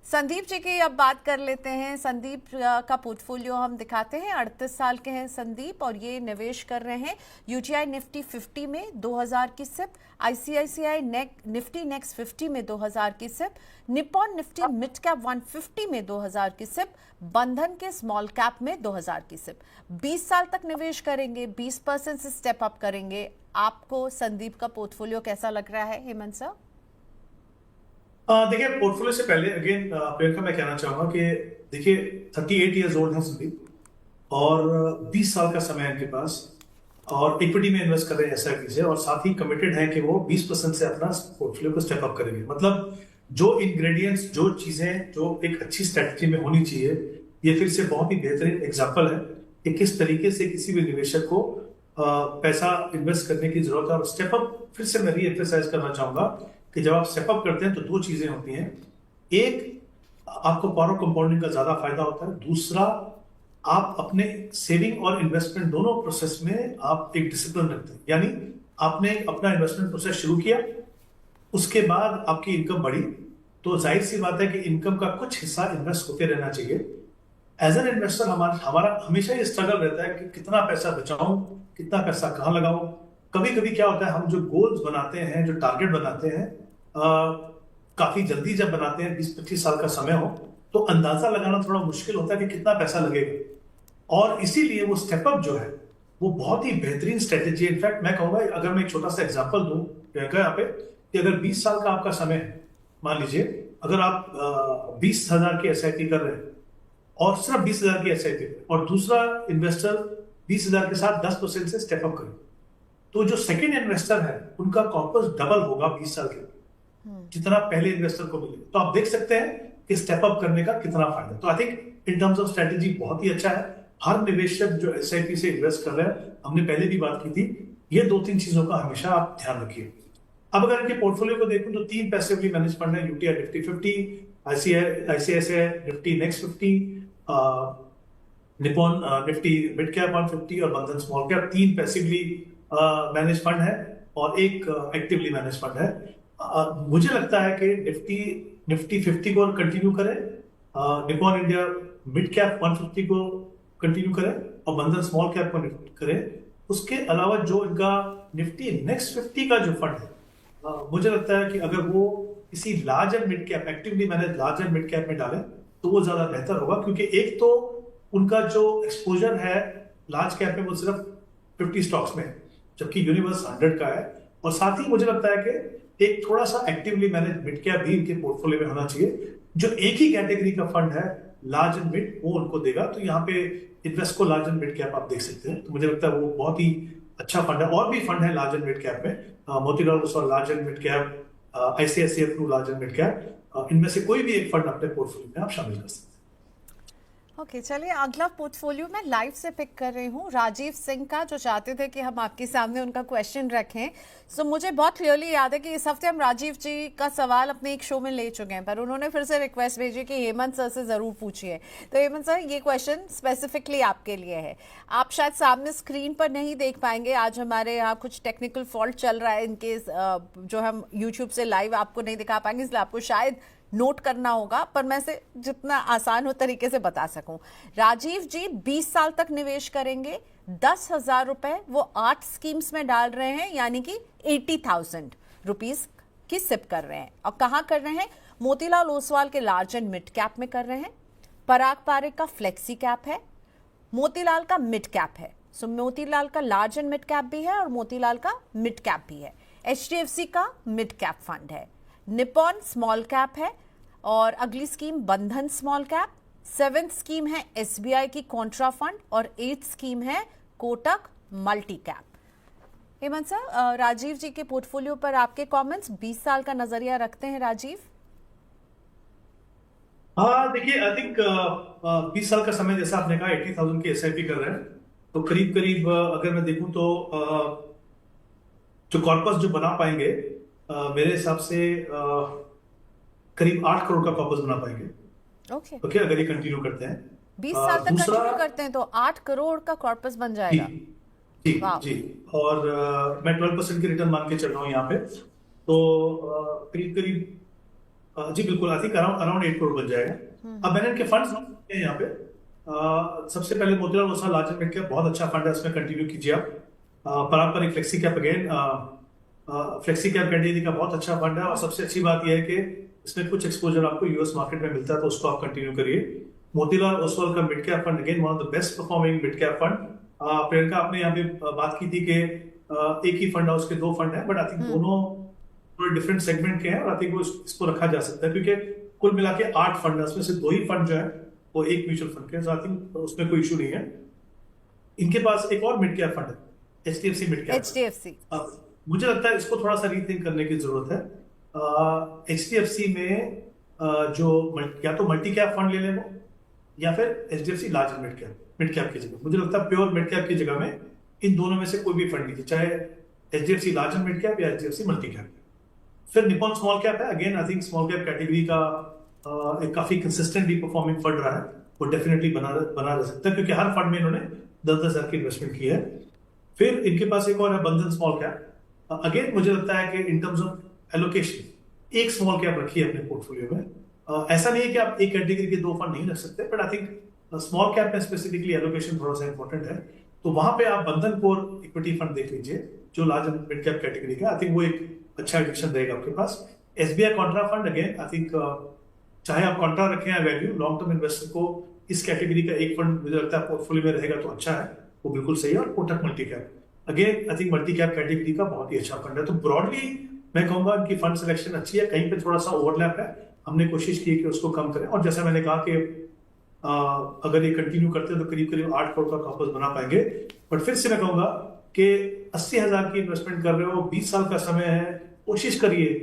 संदीप जी की अब बात कर लेते हैं। संदीप का पोर्टफोलियो हम दिखाते हैं। 38 साल के हैं संदीप, और ये निवेश कर रहे हैं UTI निफ्टी 50 में 2000 की सिप, ICICI निफ्टी नेक्स्ट 50 में 2000 की SIP, Nippon Nifty mid cap 150 में 2000 की सिप, बंधन के स्मॉल कैप में 2000 की सिप। 20 साल तक निवेश करेंगे, 20% से स्टेप अप करेंगे। आपको संदीप का पोर्टफोलियो कैसा लग रहा है हेमंत सर? देखिए, पोर्टफोलियो से पहले अगेन प्रियंका मैं कहना चाहूंगा कि देखिए 38 ईयर्स ओल्ड हैं सभी, और 20 साल का समय है इनके पास, और इक्विटी में इन्वेस्ट कर रहे हैं एसआईपी से, और साथ ही कमिटेड है कि वो 20% से अपना पोर्टफोलियो को स्टेप अप करेंगे। मतलब जो इंग्रेडिएंट्स, जो चीजें जो एक अच्छी स्ट्रेटजी में होनी चाहिए, ये फिर से बहुत ही बेहतरीन एग्जाम्पल है कि किस तरीके से किसी भी निवेशक को पैसा इन्वेस्ट करने की जरूरत है। और स्टेप अप, फिर से मैं री एम्फेसाइज करना चाहूंगा कि जब आप स्टेप अप करते हैं तो दो चीजें होती हैं। एक, आपको पावर ऑफ कंपाउंडिंग का ज्यादा फायदा होता है। दूसरा, आप अपने सेविंग और इन्वेस्टमेंट दोनों प्रोसेस में आप एक डिसिप्लिन रखते हैं। यानी आपने अपना इन्वेस्टमेंट प्रोसेस शुरू किया, उसके बाद आपकी इनकम बढ़ी, तो जाहिर सी बात है कि इनकम का कुछ हिस्सा इन्वेस्ट होते रहना चाहिए। एज एन इन्वेस्टर हमारा हमेशा ये स्ट्रगल रहता है कि कितना पैसा बचाऊं, कितना पैसा कहां लगाऊं। कभी कभी क्या होता है, हम जो गोल्स बनाते हैं, जो टारगेट बनाते हैं, काफी जल्दी जब बनाते हैं, 20-25 साल का समय हो, तो अंदाजा लगाना थोड़ा मुश्किल होता है कि कितना पैसा लगेगा। और इसीलिए वो स्टेप अप जो है वो बहुत ही बेहतरीन स्ट्रेटेजी है। इनफैक्ट मैं कहूंगा, अगर मैं एक छोटा सा एग्जांपल दूं यहाँ पे, कि अगर 20 साल का आपका समय है, मान लीजिए अगर आप 20,000 की एसआईपी कर रहे हैं, और सिर्फ 20,000 की एसआईपी, और दूसरा इन्वेस्टर 20,000 के साथ 10% से स्टेप अप करे, तो जो सेकंड इन्वेस्टर है उनका कॉर्पस डबल होगा 20 साल के, जितना पहले इन्वेस्टर को मिले। तो आप देख सकते हैं कि स्टेप अप करने का कितना फायदा। तो I think in terms of strategy बहुत ही अच्छा है। हर निवेशक जो एसआईपी से इन्वेस्ट कर रहे हैं, हमने पहले भी बात की थी, ये 2-3 चीजों का हमेशा आप ध्यान रखिए। अब अगर इनके पोर्टफोलियो को देखूं तो 3 पैसिवली मैनेज फंड है, UTI Nifty 50, ICICI Nifty next 50, Nippon Nifty mid cap 150 और बंधन small cap. 3 passively manage fund है और एक एक्टिवली मैनेज फंड है। मुझे लगता है कि निफ्टी 50 को कंटिन्यू करें, निपॉन इंडिया मिड कैप 150 को कंटिन्यू करें, और बंधन स्मॉल कैप को करें। उसके अलावा जो इनका निफ्टी नेक्स्ट 50 का जो फंड है, मुझे लगता है कि अगर वो किसी large and mid cap, actively manage large and mid cap में डालें तो वो ज्यादा बेहतर होगा। क्योंकि एक तो उनका जो एक्सपोजर है लार्ज कैप में वो सिर्फ 50 स्टॉक्स में है, जबकि यूनिवर्स 100 का है। और साथ ही मुझे लगता है कि एक थोड़ा सा एक्टिवली मैनेज मिड कैप भी इनके पोर्टफोलियो में होना चाहिए। जो एक ही कैटेगरी का फंड है लार्ज एंड मिड, वो उनको देगा। तो यहाँ पे इन्वेस्ट को लार्ज एंड मिड कैप आप देख सकते हैं। तो मुझे लगता है वो बहुत ही अच्छा फंड है। और भी फंड है लार्ज एंड मिड कैप में, Motilal Oswal large and mid cap, ICICI Pru large and mid cap. इनमें से कोई भी एक फंड अपने पोर्टफोलियो में आप शामिल कर सकते हैं। ओके चलिए, अगला पोर्टफोलियो मैं लाइव से पिक कर रही हूँ राजीव सिंह का, जो चाहते थे कि हम आपके सामने उनका क्वेश्चन रखें। सो मुझे बहुत क्लियरली याद है कि इस हफ्ते हम राजीव जी का सवाल अपने एक शो में ले चुके हैं, पर उन्होंने फिर से रिक्वेस्ट भेजी कि हेमंत सर से ज़रूर पूछिए। तो हेमंत सर, ये क्वेश्चन स्पेसिफिकली आपके लिए है। आप शायद सामने स्क्रीन पर नहीं देख पाएंगे, आज हमारे यहाँ कुछ टेक्निकल फॉल्ट चल रहा है, इनके जो हम यूट्यूब से लाइव आपको नहीं दिखा पाएंगे, इसलिए आपको शायद नोट करना होगा, पर मैं से जितना आसान हो तरीके से बता सकूं। राजीव जी 20 साल तक निवेश करेंगे, 10,000 रुपए वो 8 स्कीम्स में डाल रहे हैं, यानी कि 80,000 रुपीज की सिप कर रहे हैं। और कहां कर रहे हैं? मोतीलाल ओसवाल के लार्ज एंड मिड कैप में कर रहे हैं, पराग पारेख का फ्लेक्सी कैप है, मोतीलाल का मिड कैप है। सो मोतीलाल का लार्ज एंड मिड कैप भी है और मोतीलाल का मिड कैप भी है। HDFC का मिड कैप फंड है, निपॉन स्मॉल कैप है, और अगली scheme Bandhan small cap, 7th scheme है SBI की कॉन्ट्रा फंड, और 8th स्कीम है Kotak multi cap. Hemant sir, Rajeev ji के पोर्टफोलियो पर आपके कमेंट्स, 20 साल का नजरिया रखते हैं राजीव? हाँ देखिए, आई थिंक 20 साल का समय, जैसा आपने कहा 80,000 की एसआईपी कर रहे हैं, तो करीब करीब अगर मैं देखूं तो जो कॉर्पस जो बना पाएंगे, मेरे हिसाब से करीब 8 करोड़ का कॉर्पस बना पाएंगे। ओके, अगर ये कंटिन्यू करते हैं 20 साल तक कंटिन्यू करते हैं तो 8 करोड़ का कॉर्पस बन जाएगा। जी जी। और मैं 12% की रिटर्न मान के चल रहा हूँ यहाँ पे, तो करीब करीब जी बिल्कुल, आई थिंक अराउंड 8 करोड़ बन जाएगा। अब मैंने इनके फंड्स हैं यहाँ पे। सबसे पहले Motilal Oswal large and mid cap बहुत अच्छा फंड है, इसमें कंटिन्यू कीजिए आप। Parag Parekh flexi cap, again flexi cap category का बहुत अच्छा फंड है, और सबसे अच्छी बात यह है कि इसमें कुछ एक्सपोजर आपको यूएस मार्केट में मिलता है, तो उसको आप कंटिन्यू करिए। मोतीलाल ओसवाल का mid cap fund, again one of the best performing mid cap fund. Priyanka, आपने यहाँ पे बात की थी कि एक ही फंड हाउस के 2 फंड है, बट आई थिंक दोनों थोड़े डिफरेंट सेगमेंट के हैं और आई थिंक वो इसको रखा जा सकता है, क्योंकि कुल मिला के 8 फंड है, उसमें से 2 ही फंड जो है वो एक म्यूचुअल फंड के, आई थिंक उसमें कोई इशू नहीं है। इनके पास एक और मिड कैप फंड है, HDFC मिड कैप। HDFC। मुझे लगता है इसको थोड़ा सा रीथिंक करने की जरूरत है। HDFC में जो या तो मल्टी कैप फंड ले लें वो, या फिर HDFC लार्ज मिड कैप की जगह, मुझे लगता है प्योर मिड कैप की जगह में इन दोनों में से कोई भी फंड लीजिए, चाहे HDFC लार्ज मिड कैप या HDFC मल्टी कैप। फिर निपॉन स्मॉल कैप है, again I think small cap category का एक काफी कंसिस्टेंटली परफॉर्मिंग फंड रहा है, वो डेफिनेटली बना जा सकता है, क्योंकि हर फंड में इन्होंने 10,000 की इन्वेस्टमेंट की है। फिर इनके पास एक और है बंधन स्मॉल कैप। अगेन मुझे लगता है कि इन टर्म्स ऑफ एलोकेशन एक स्मॉल कैप रखी है अपने पोर्टफोलियो में। ऐसा नहीं है कि आप एक कैटेगरी के 2 फंड नहीं रख सकते, but I think small cap में स्पेसिफिकली एलोकेशन थोड़ा सा इंपॉर्टेंट है। तो वहां पे आप बंधन कोर इक्विटी फंड देख लीजिए जो लार्ज मिड कैप कैटेगरी का, आई थिंक वो एक अच्छा एडिशन रहेगा आपके पास। SBI Contra fund, again I think चाहे आप कॉन्ट्रा रखें या वैल्यू, लॉन्ग टर्म इन्वेस्टर को इस कैटेगरी का एक फंड मुझे लगता है पोर्टफोलियो में रहेगा तो अच्छा है, वो बिल्कुल सही है। और Kotak multi cap, again I think multi cap category का बहुत ही अच्छा फंड है। तो ब्रॉडली मैं कहूंगा इनकी फंड सिलेक्शन अच्छी है, कहीं पे थोड़ा सा ओवरलैप है, हमने कोशिश की कि उसको कम करें। और जैसा मैंने कहा कि अगर ये कंटिन्यू करते हैं तो करीब करीब 8 करोड़ का कॉर्पस बना पाएंगे। बट फिर से मैं कहूंगा कि 80,000 की इन्वेस्टमेंट कर रहे हो, 20 साल का समय है, कोशिश करिए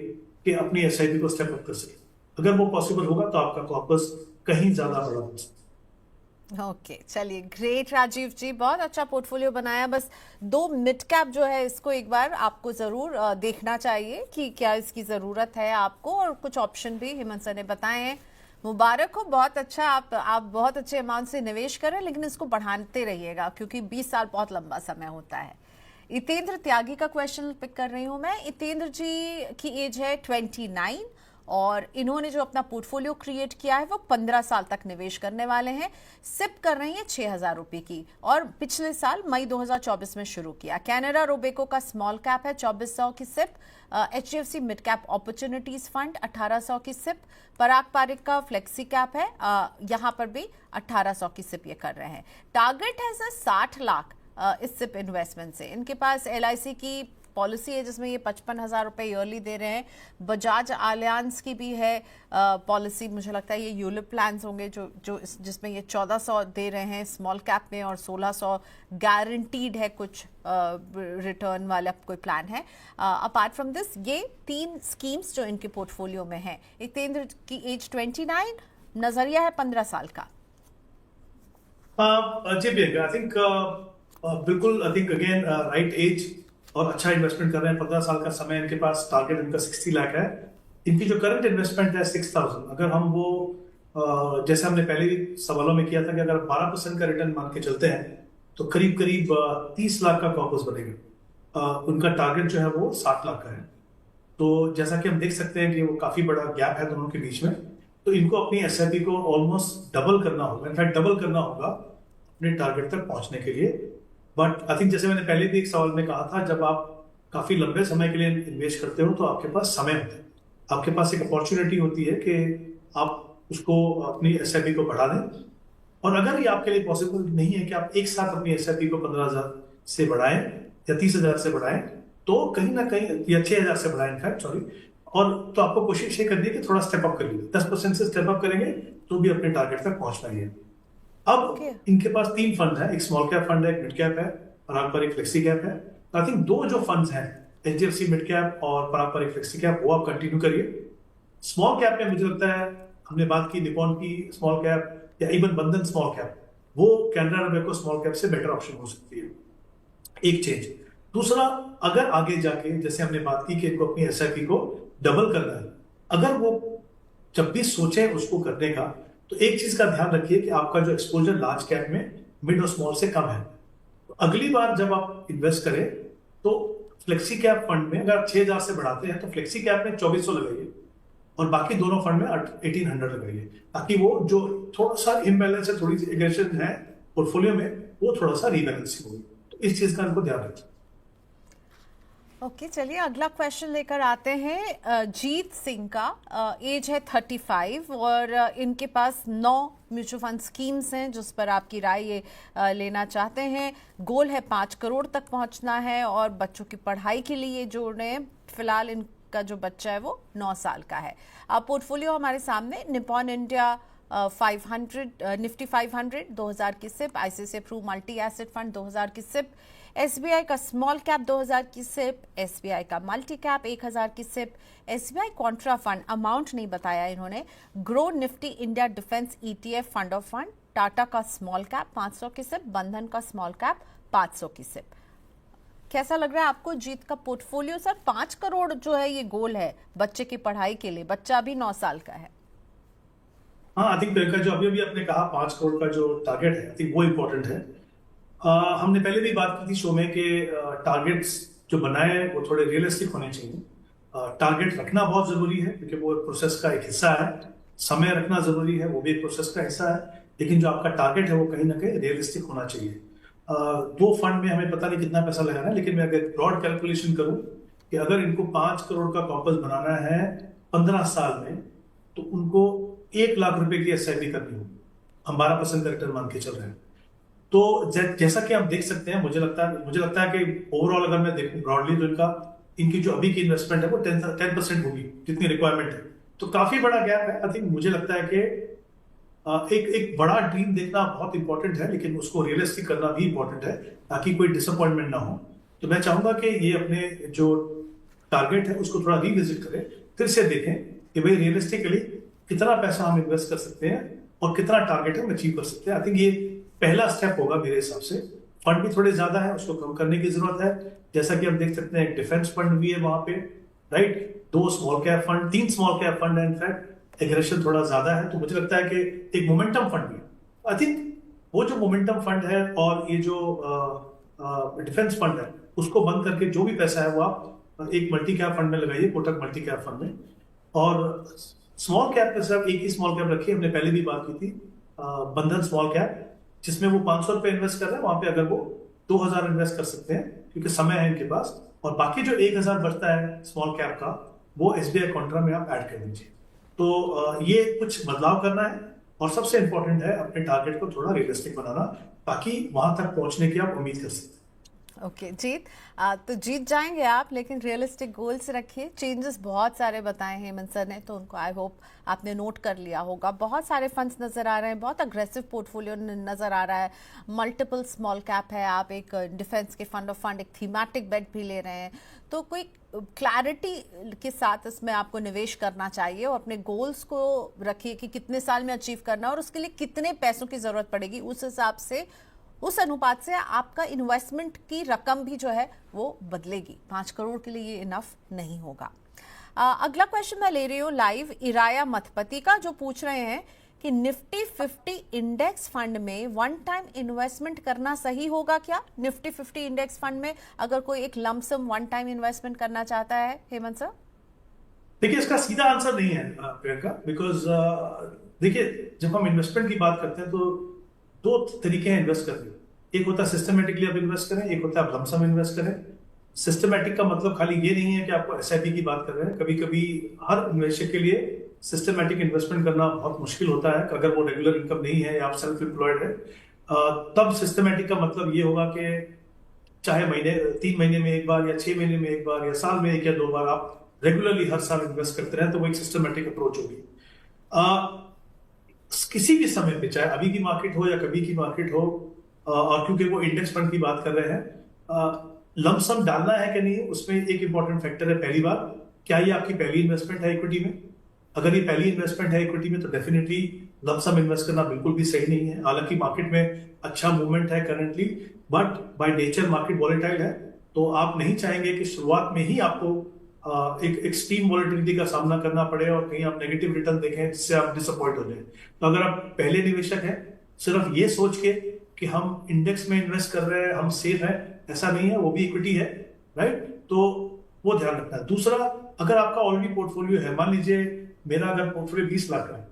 कि अपनी SIP को स्टेप अप कर सके। अगर वो पॉसिबल होगा तो आपका कॉर्पस कहीं ज्यादा बड़ा हो सकता है। ओके, चलिए, ग्रेट राजीव जी, बहुत अच्छा पोर्टफोलियो बनाया। बस 2 मिड कैप जो है इसको एक बार आपको जरूर देखना चाहिए कि क्या इसकी जरूरत है आपको, और कुछ ऑप्शन भी हेमंत सर ने बताए हैं। मुबारक हो, बहुत अच्छा, आप बहुत अच्छे अमाउंट से निवेश करें, लेकिन इसको बढ़ाते रहिएगा क्योंकि 20 साल बहुत लंबा समय होता है। इतेंद्र त्यागी का क्वेश्चन पिक कर रही हूं मैं। इतेंद्र जी की एज है 29 और इन्होंने जो अपना पोर्टफोलियो क्रिएट किया है वो 15 साल तक निवेश करने वाले हैं। सिप कर रही हैं 6,000 रुपए की, और पिछले साल मई 2024 में शुरू किया। कैनेडा रोबेको का स्मॉल कैप है 2400 की SIP. HDFC mid cap opportunities fund 1800 की सिप। पराग पारिक का फ्लेक्सी कैप है, यहां पर भी 1800 की सिप ये कर रहे हैं। टारगेट है सर 60 लाख इस सिप इन्वेस्टमेंट से। इनके पास LIC की पॉलिसी है जिसमें ये 55,000 रुपए ईयरली दे रहे हैं। बजाज आलियांस की भी है पॉलिसी, मुझे लगता है ये यूलिप प्लान्स होंगे जो जिसमें ये 1400 दे रहे हैं स्मॉल कैप में, और 1600 गारंटीड है कुछ रिटर्न वाला कोई प्लान है। अपार्ट फ्रॉम दिस ये 3 स्कीम्स जो इनके पोर्टफोलियो में है। इतेंद्र की एज 29, नजरिया है 15 साल का। जी आई थिंक बिल्कुल, I think again right age और अच्छा इन्वेस्टमेंट कर रहे हैं। 15 साल का समय इनके पास, टारगेट इनका 60 लाख है। इनकी जो करंट इन्वेस्टमेंट है 6,000, अगर हम वो जैसे हमने पहले भी सवालों में किया था कि अगर 12% का रिटर्न मान के चलते हैं तो करीब करीब 30 लाख का कॉर्पस बनेगा। उनका टारगेट जो है वो 60 लाख का है। तो जैसा कि हम देख सकते हैं कि वो काफी बड़ा गैप है दोनों के बीच में, तो इनको अपनी SIP को ऑलमोस्ट डबल करना होगा, इनफैक्ट डबल करना होगा अपने टारगेट तक पहुंचने के लिए। बट आई थिंक जैसे मैंने पहले भी एक सवाल में कहा था, जब आप काफी लंबे समय के लिए इन्वेस्ट करते हो तो आपके पास समय होता है, आपके पास एक अपॉर्चुनिटी होती है कि आप उसको अपनी SIP को बढ़ा दें। और अगर ये आपके लिए पॉसिबल नहीं है कि आप एक साथ अपनी SIP को 15,000 से बढ़ाएं या 30,000 से बढ़ाएं, तो कहीं ना कहीं, या 6,000 से बढ़ाएं इनफैक्ट, सॉरी, और तो आपको कोशिश ये करनी है कि थोड़ा स्टेप अप कर लीजिए। 10% से स्टेप अप करेंगे तो भी अपने टारगेट तक पहुंच पाएंगे। अब इनके पास 3 फंड है, एक स्मॉल कैप फंड है, एक मिड कैप है, पारंपरिक फ्लेक्सी कैप है। आई थिंक 2 जो फंड्स हैं, HDFC मिड कैप और पारंपरिक फ्लेक्सी कैप, वो आप कंटिन्यू करिए। स्मॉल कैप में मुझे लगता है, हमने बात की निपॉन की स्मॉल कैप या इवन बंधन स्मॉल कैप, वो कैनरा रोबेको स्मॉल कैप से बेटर ऑप्शन हो सकती है। एक चेंज। दूसरा, अगर आगे जाके जैसे हमने बात की कि इनको अपनी SIP को डबल करना है, अगर वो जब भी सोचे उसको करने का, तो एक चीज का ध्यान रखिए कि आपका जो एक्सपोजर लार्ज कैप में मिड और स्मॉल से कम है। तो अगली बार जब आप इन्वेस्ट करें तो फ्लेक्सी कैप फंड में अगर 6,000 से बढ़ाते हैं तो फ्लेक्सी कैप में 2400 लगाइए और बाकी दोनों फंड में 1800 लगाइए, ताकि वो जो थोड़ा सा इम्बैलेंस है, थोड़ी सी एग्रेशन है पोर्टफोलियो में, वो थोड़ा सा रीबैलेंसिंग होगी। तो इस चीज का इनको ध्यान रखिए। ओके, चलिए अगला क्वेश्चन लेकर आते हैं जीत सिंह का। एज है 35 और इनके पास 9 म्यूचुअल फंड स्कीम्स हैं जिस पर आपकी राय ये लेना चाहते हैं। गोल है 5 करोड़ तक पहुंचना है और बच्चों की पढ़ाई के लिए जोड़ रहे हैं। फिलहाल इन का जो बच्चा है वो 9 साल का है। अब पोर्टफोलियो हमारे सामने, निपॉन इंडिया 500, निफ्टी 500 2000 की SIP, ICICI Pru multi asset fund 2000 की सिप, एसबीआई का स्मॉल कैप 2000 की सिप, एसबीआई का मल्टी कैप 1000 की SIP, SBI contra fund, amount नहीं बताया इन्होंने, Groww Nifty India defence ETF fund of fund, Tata का स्मॉल कैप 500 की सिप, बंधन का स्मॉल कैप 500 की सिप। कैसा लग रहा है आपको जीत का पोर्टफोलियो? सर 5 करोड़ जो है ये गोल है बच्चे की पढ़ाई के लिए, बच्चा अभी 9 साल का है। हाँ, आई थिंक प्रियंका, जो अभी अभी आपने कहा 5 करोड़ का जो टारगेट है, आई थिंक वो इम्पोर्टेंट है। हमने पहले भी बात की थी शो में कि टारगेट्स जो बनाए वो थोड़े रियलिस्टिक होने चाहिए। टारगेट रखना बहुत जरूरी है क्योंकि वो प्रोसेस का एक हिस्सा है। समय रखना जरूरी है, वो भी एक प्रोसेस का हिस्सा है। लेकिन जो आपका टारगेट है वो कहीं ना कहीं रियलिस्टिक होना चाहिए। दो फंड में हमें पता नहीं कितना पैसा लगाना है, लेकिन मैं अगर ब्रॉड कैलकुलेशन करूं कि अगर इनको 5 करोड़ का कॉर्पस बनाना है 15 साल में, तो उनको 1 लाख रुपए की एसआईपी करनी होगी। हम 12% का रिटर्न मान के चल रहे हैं। तो जैसा कि आप देख सकते हैं, मुझे लगता है कि ओवरऑल अगर मैं देखूं ब्रॉडली, तो इनकी जो अभी की इन्वेस्टमेंट है वो 10% होगी जितनी रिक्वायरमेंट है। तो काफी बड़ा गैप है। आई थिंक मुझे लगता है कि एक बड़ा ड्रीम देखना बहुत इंपॉर्टेंट है, लेकिन उसको रियलिस्टिक करना भी इंपॉर्टेंट है ताकि कोई डिसअपॉइंटमेंट ना हो। तो मैं चाहूंगा कि ये अपने जो टारगेट है उसको थोड़ा रिविजिट करें, फिर से देखें कि भाई रियलिस्टिकली कितना पैसा हम इन्वेस्ट कर सकते हैं और कितना टारगेट हम अचीव कर सकते हैं। आई थिंक ये पहला स्टेप होगा मेरे हिसाब से। फंड भी थोड़े ज्यादा है, उसको कम करने की जरूरत है। जैसा कि हम देख सकते हैं एक डिफेंस फंड भी है वहां पे, right, 2 small cap fund, 3 small cap fund है। इनफैक्ट एग्रेशन थोड़ा ज्यादा है। तो मुझे लगता है कि एक मोमेंटम फंड भी, आई थिंक वो जो मोमेंटम फंड है और ये जो डिफेंस फंड है, उसको बंद करके जो भी पैसा है वो आप एक मल्टी कैप फंड में लगाइए, कोटक मल्टी कैप फंड में। और स्मॉल कैप पे सिर्फ एक ही स्मॉल कैप रखिए। हमने पहले भी बात की थी बंधन स्मॉल कैप, जिसमें वो 500 रुपए इन्वेस्ट कर रहे हैं, वहां पे अगर वो 2000 इन्वेस्ट कर सकते हैं क्योंकि समय है इनके पास। और बाकी जो 1000 बचता है स्मॉल कैप का, वो एसबीआई कॉन्ट्रा में आप ऐड कर दीजिए। तो ये कुछ बदलाव करना है और सबसे इंपॉर्टेंट है अपने टारगेट को थोड़ा रियलिस्टिक बनाना, ताकि वहां तक पहुंचने की आप उम्मीद कर सकते हैं। ओके जीत, तो जीत जाएंगे आप, लेकिन रियलिस्टिक गोल्स रखिए। चेंजेस बहुत सारे बताए हैं हेमंत सर ने, तो उनको आई होप आपने नोट कर लिया होगा। बहुत सारे फंड्स नजर आ रहे हैं, बहुत अग्रेसिव पोर्टफोलियो नजर आ रहा है, मल्टीपल स्मॉल कैप है, आप एक डिफेंस के फंड ऑफ फंड, एक थीमेटिक बेट भी ले रहे हैं। तो कोई क्लैरिटी के साथ इसमें आपको निवेश करना चाहिए और अपने गोल्स को रखिए कि कितने साल में अचीव करना और उसके लिए कितने पैसों की जरूरत पड़ेगी। उस हिसाब से, उस अनुपात से आपका इन्वेस्टमेंट की रकम भी जो है वो बदलेगी। 5 करोड़ के लिए ये इनफ नहीं होगा। अगला क्वेश्चन मैं ले रही हूँ लाइव इराया मथपति का, जो पूछ रहे हैं कि निफ्टी 50 इंडेक्स फंड में वन टाइम इन्वेस्टमेंट करना सही होगा क्या? निफ्टी 50 इंडेक्स फंड में अगर कोई एक लमसम वन टाइम इन्वेस्टमेंट करना चाहता है, हेमंत सर? देखिए, इसका सीधा आंसर नहीं है प्रियंका, बिकॉज देखिए, जब हम इन्वेस्टमेंट की बात करते हैं तो 2 तरीके हैं इन्वेस्ट करने। एक होता है सिस्टमेटिकली आप इन्वेस्ट करें, एक होता है आप लमसम इन्वेस्ट करें। सिस्टमेटिक का मतलब खाली ये नहीं है कि आपको एसआईपी की बात कर रहे हैं। कभी कभी हर इन्वेस्टर के लिए सिस्टमेटिक इन्वेस्टमेंट करना बहुत मुश्किल होता है अगर वो रेगुलर इनकम नहीं है या आप सेल्फ एम्प्लॉयड है। तब सिस्टमेटिक का मतलब ये होगा कि चाहे 3 महीने में एक बार या 6 महीने में एक बार या साल में 1 या 2 बार आप रेगुलरली हर साल इन्वेस्ट करते रहे, तो वो एक सिस्टमेटिक अप्रोच होगी। किसी भी समय पे, चाहे अभी की मार्केट हो या कभी की मार्केट हो, और क्योंकि वो इंडेक्स फंड की बात कर रहे हैं, लमसम डालना है कि नहीं, उसमें एक इंपॉर्टेंट फैक्टर है। पहली बार, क्या ये आपकी पहली इन्वेस्टमेंट है इक्विटी में? अगर ये पहली इन्वेस्टमेंट है इक्विटी में, तो डेफिनेटली लमसम इन्वेस्ट करना बिल्कुल भी सही नहीं है। हालांकि मार्केट में अच्छा मूवमेंट है currently, but by nature market volatile है। तो आप नहीं चाहेंगे कि शुरुआत में ही आपको एक एक्सट्रीम वॉलेटिलिटी का सामना करना पड़े और कहीं आप नेगेटिव रिटर्न देखें जिससे आप डिसअपॉइंट हो जाए। तो अगर आप पहले निवेशक हैं, सिर्फ ये सोच के कि हम इंडेक्स में इन्वेस्ट कर रहे हैं, हम सेफ हैं, ऐसा नहीं है, वो भी इक्विटी है, राइट? तो वो ध्यान रखना है। दूसरा, अगर आपका ऑलरेडी पोर्टफोलियो है, मान लीजिए मेरा अगर पोर्टफोलियो 20 लाख का है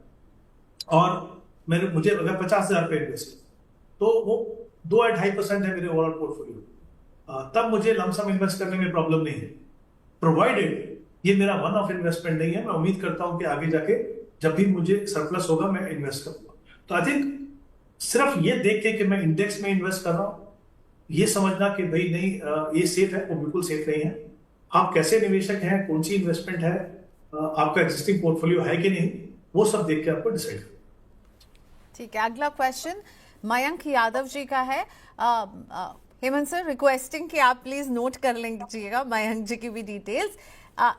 और मुझे अगर 50,000 रुपए इन्वेस्ट, तो वो 2-2.5% है मेरे ओवरऑल पोर्टफोलियो, तब मुझे लमसम इन्वेस्ट करने में प्रॉब्लम नहीं है, प्रोवाइडेड ये मेरा वन ऑफ इन्वेस्टमेंट नहीं है। मैं उम्मीद करता हूं कि आगे जाके जब भी मुझे सरप्लस होगा मैं इन्वेस्ट करूंगा। तो आई थिंक सिर्फ ये देख के कि मैं इंडेक्स में इन्वेस्ट कर रहा हूं, ये समझना कि भाई नहीं ये सेफ है, वो बिल्कुल सेफ नहीं है। आप कैसे निवेशक हैं, कौन सी इन्वेस्टमेंट है, आपका एग्जिस्टिंग पोर्टफोलियो है कि नहीं, वो सब देख के आपको डिसाइड करना। ठीक है, अगला क्वेश्चन मयंक यादव जी का है। हेमंत सर रिक्वेस्टिंग कि आप प्लीज नोट कर लीजिएगा मयंक जी की भी डिटेल्स।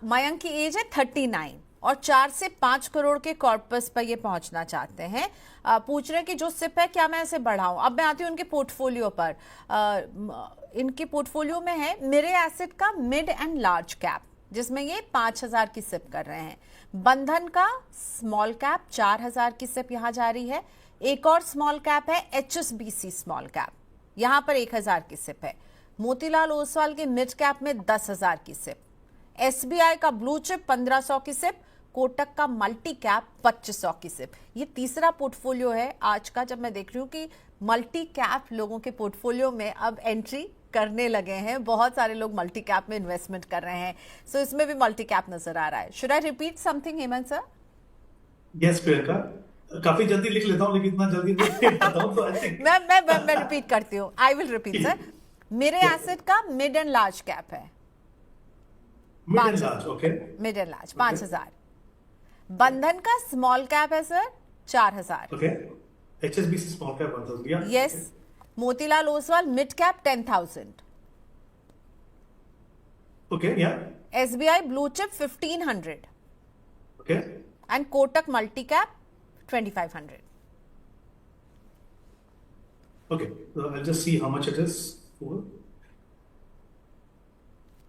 मयंक की एज है 39 और 4 से 5 करोड़ के कॉर्पस पर ये पहुंचना चाहते हैं। पूछ रहे हैं कि जो सिप है क्या मैं इसे बढ़ाऊं। अब मैं आती हूँ उनके पोर्टफोलियो पर। इनके पोर्टफोलियो में है मेरे एसेट का मिड एंड लार्ज कैप, जिसमें ये 5,000 की सिप कर रहे हैं। बंधन का स्मॉल कैप 4,000 की सिप यहाँ जा रही है। एक और स्मॉल कैप है HSBC स्मॉल कैप, यहां पर 1,000 की सिप है। मोतीलाल ओसवाल के मिड कैप में 10,000 की सिप। SBI का ब्लू चिप 1,500 की सिप। कोटक का मल्टी कैप 2,500 की सिप। ये तीसरा पोर्टफोलियो है आज का, जब मैं देख रही हूँ कि मल्टी कैप लोगों के पोर्टफोलियो में अब एंट्री करने लगे हैं। बहुत सारे लोग मल्टी कैप में इन्वेस्टमेंट कर रहे हैं। सो इसमें भी मल्टी कैप नजर आ रहा है। Should I repeat something Hemant sir? Yes Priyanka, काफी जल्दी लिख लेता हूँ लेकिन इतना जल्दी नहीं लिख पाता हूँ, तो आई थिंक मैं रिपीट करती हूँ। I will repeat sir. मेरे एसेट का मिड एंड लार्ज कैप है mid and large, okay, mid and large 5,000। बंधन का स्मॉल कैप है sir 4,000। Okay, HSBC small cap 1,000, या yes. Motilal Oswal mid cap 10,000। Okay, या SBI blue chip 1,500 okay, and Kotak multi cap 2,500। okay, I'll just see how much it is.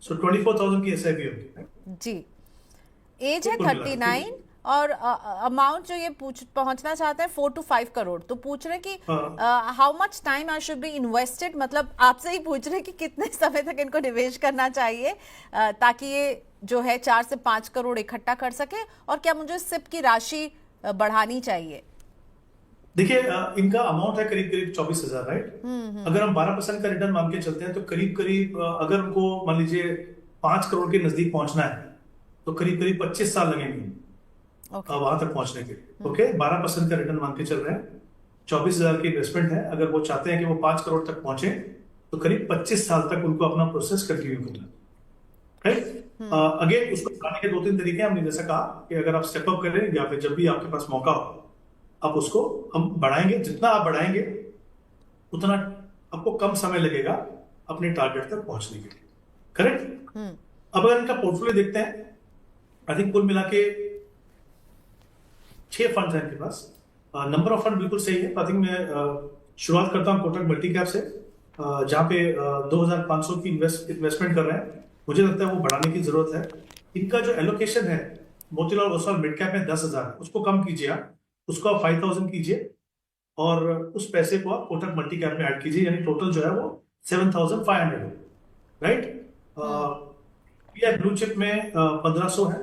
So 24,000 की SIP होगी, right? जी। As है कुल मिला के, 39 और अमाउंट जो ये पहुंचना चाहते हैं 4 to 5 करोड़। तो पूछ रहे कि how much time I should be invested, मतलब आपसे ही पूछ रहे कि कितने समय तक इनको निवेश करना चाहिए ताकि ये जो है 4 से 5 करोड़ इकट्ठा कर सके, और क्या मुझे सिप की राशि बढ़ानी चाहिए? देखिए, इनका अमाउंट है करीब करीब 24,000, राइट? अगर हम 12% का रिटर्न मान के चलते हैं तो करीब करीब अगर उनको मान लीजिए 5 करोड़ के नजदीक पहुंचना है तो करीब करीब 25 साल लगेंगे वहां तक पहुंचने के लिए। ओके, 12% का रिटर्न मान के चल रहे हैं, 24,000 की इन्वेस्टमेंट है। अगर वो चाहते हैं कि वो 5 करोड़ तक पहुंचे तो करीब 25 साल तक उनको अपना प्रोसेस कंटिन्यू करना, राइट? अगेन उसको बढ़ाने के 2-3 तरीके हैं। हमने जैसा कहा कि अगर आप स्टेप अप करें या फिर जब भी आपके पास मौका हो आप उसको हम बढ़ाएंगे। जितना आप बढ़ाएंगे उतना आपको कम समय लगेगा अपने टारगेट तक पहुंचने के लिए, करेक्ट? अब अगर इनका पोर्टफोलियो देखते हैं, आई थिंक कुल मिला के 6 फंड है इनके पास। नंबर ऑफ फंड बिल्कुल सही है। आई थिंक मैं शुरुआत करता हूं कोटक मल्टी कैप से, जहां पे 2,500 की इन्वेस्टमेंट कर रहे हैं। मुझे लगता है वो बढ़ाने की जरूरत है। इनका जो एलोकेशन है मोतीलाल ओसवाल मिड कैप में 10,000, उसको कम कीजिए, आप उसको आप 5,000 कीजिए और उस पैसे को आप कोटक मल्टी कैप में ऐड कीजिए, यानी टोटल जो है वो 7,500 हो, राइट? ब्लू चिप में 1,500 है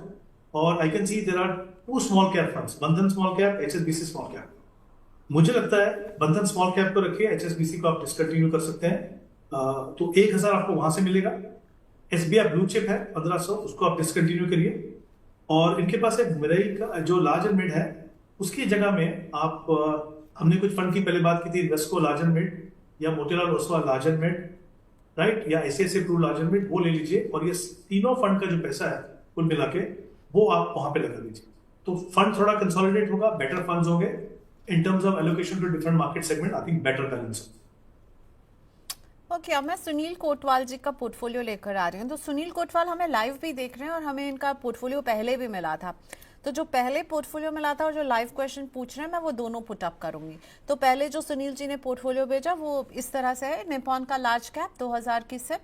और I can see there are 2 small cap funds, Bandhan small cap, HSBC small cap. मुझे लगता है बंधन स्मॉल कैप को रखिए, HSBC को आप डिसकंटिन्यू कर सकते हैं। तो 1,000 आपको वहां से मिलेगा। SBI ब्लू चिप है 1,500, उसको आप डिसकंटिन्यू करिए। और इनके पास एक मिरई का जो लार्ज एंड मिड है उसकी जगह में आप हमने कुछ फंड की पहले बात की थी, इन्वेस्को लार्ज एंड मिड या Motilal Oswal large and mid, right, या ICICI Pru large and mid, वो ले लीजिए। और ये तीनों फंड का जो पैसा है कुल मिला के वो आप वहां पे लगा दीजिए। तो फंड थोड़ा कंसोलिडेट होगा, बेटर फंड्स होंगे in terms of allocation to different market segment. I think better balance. Okay, अब मैं सुनील कोटवाल जी का पोर्टफोलियो लेकर आ रही हूँ। तो सुनील कोटवाल हमें लाइव भी देख रहे हैं और हमें इनका पोर्टफोलियो पहले भी मिला था। तो जो पहले पोर्टफोलियो मिला था और जो लाइव क्वेश्चन पूछ रहे हैं मैं वो दोनों पुट अप करूंगी। तो पहले जो सुनील जी ने पोर्टफोलियो भेजा वो इस तरह से है। निपॉन का लार्ज कैप 2,000 की सिप,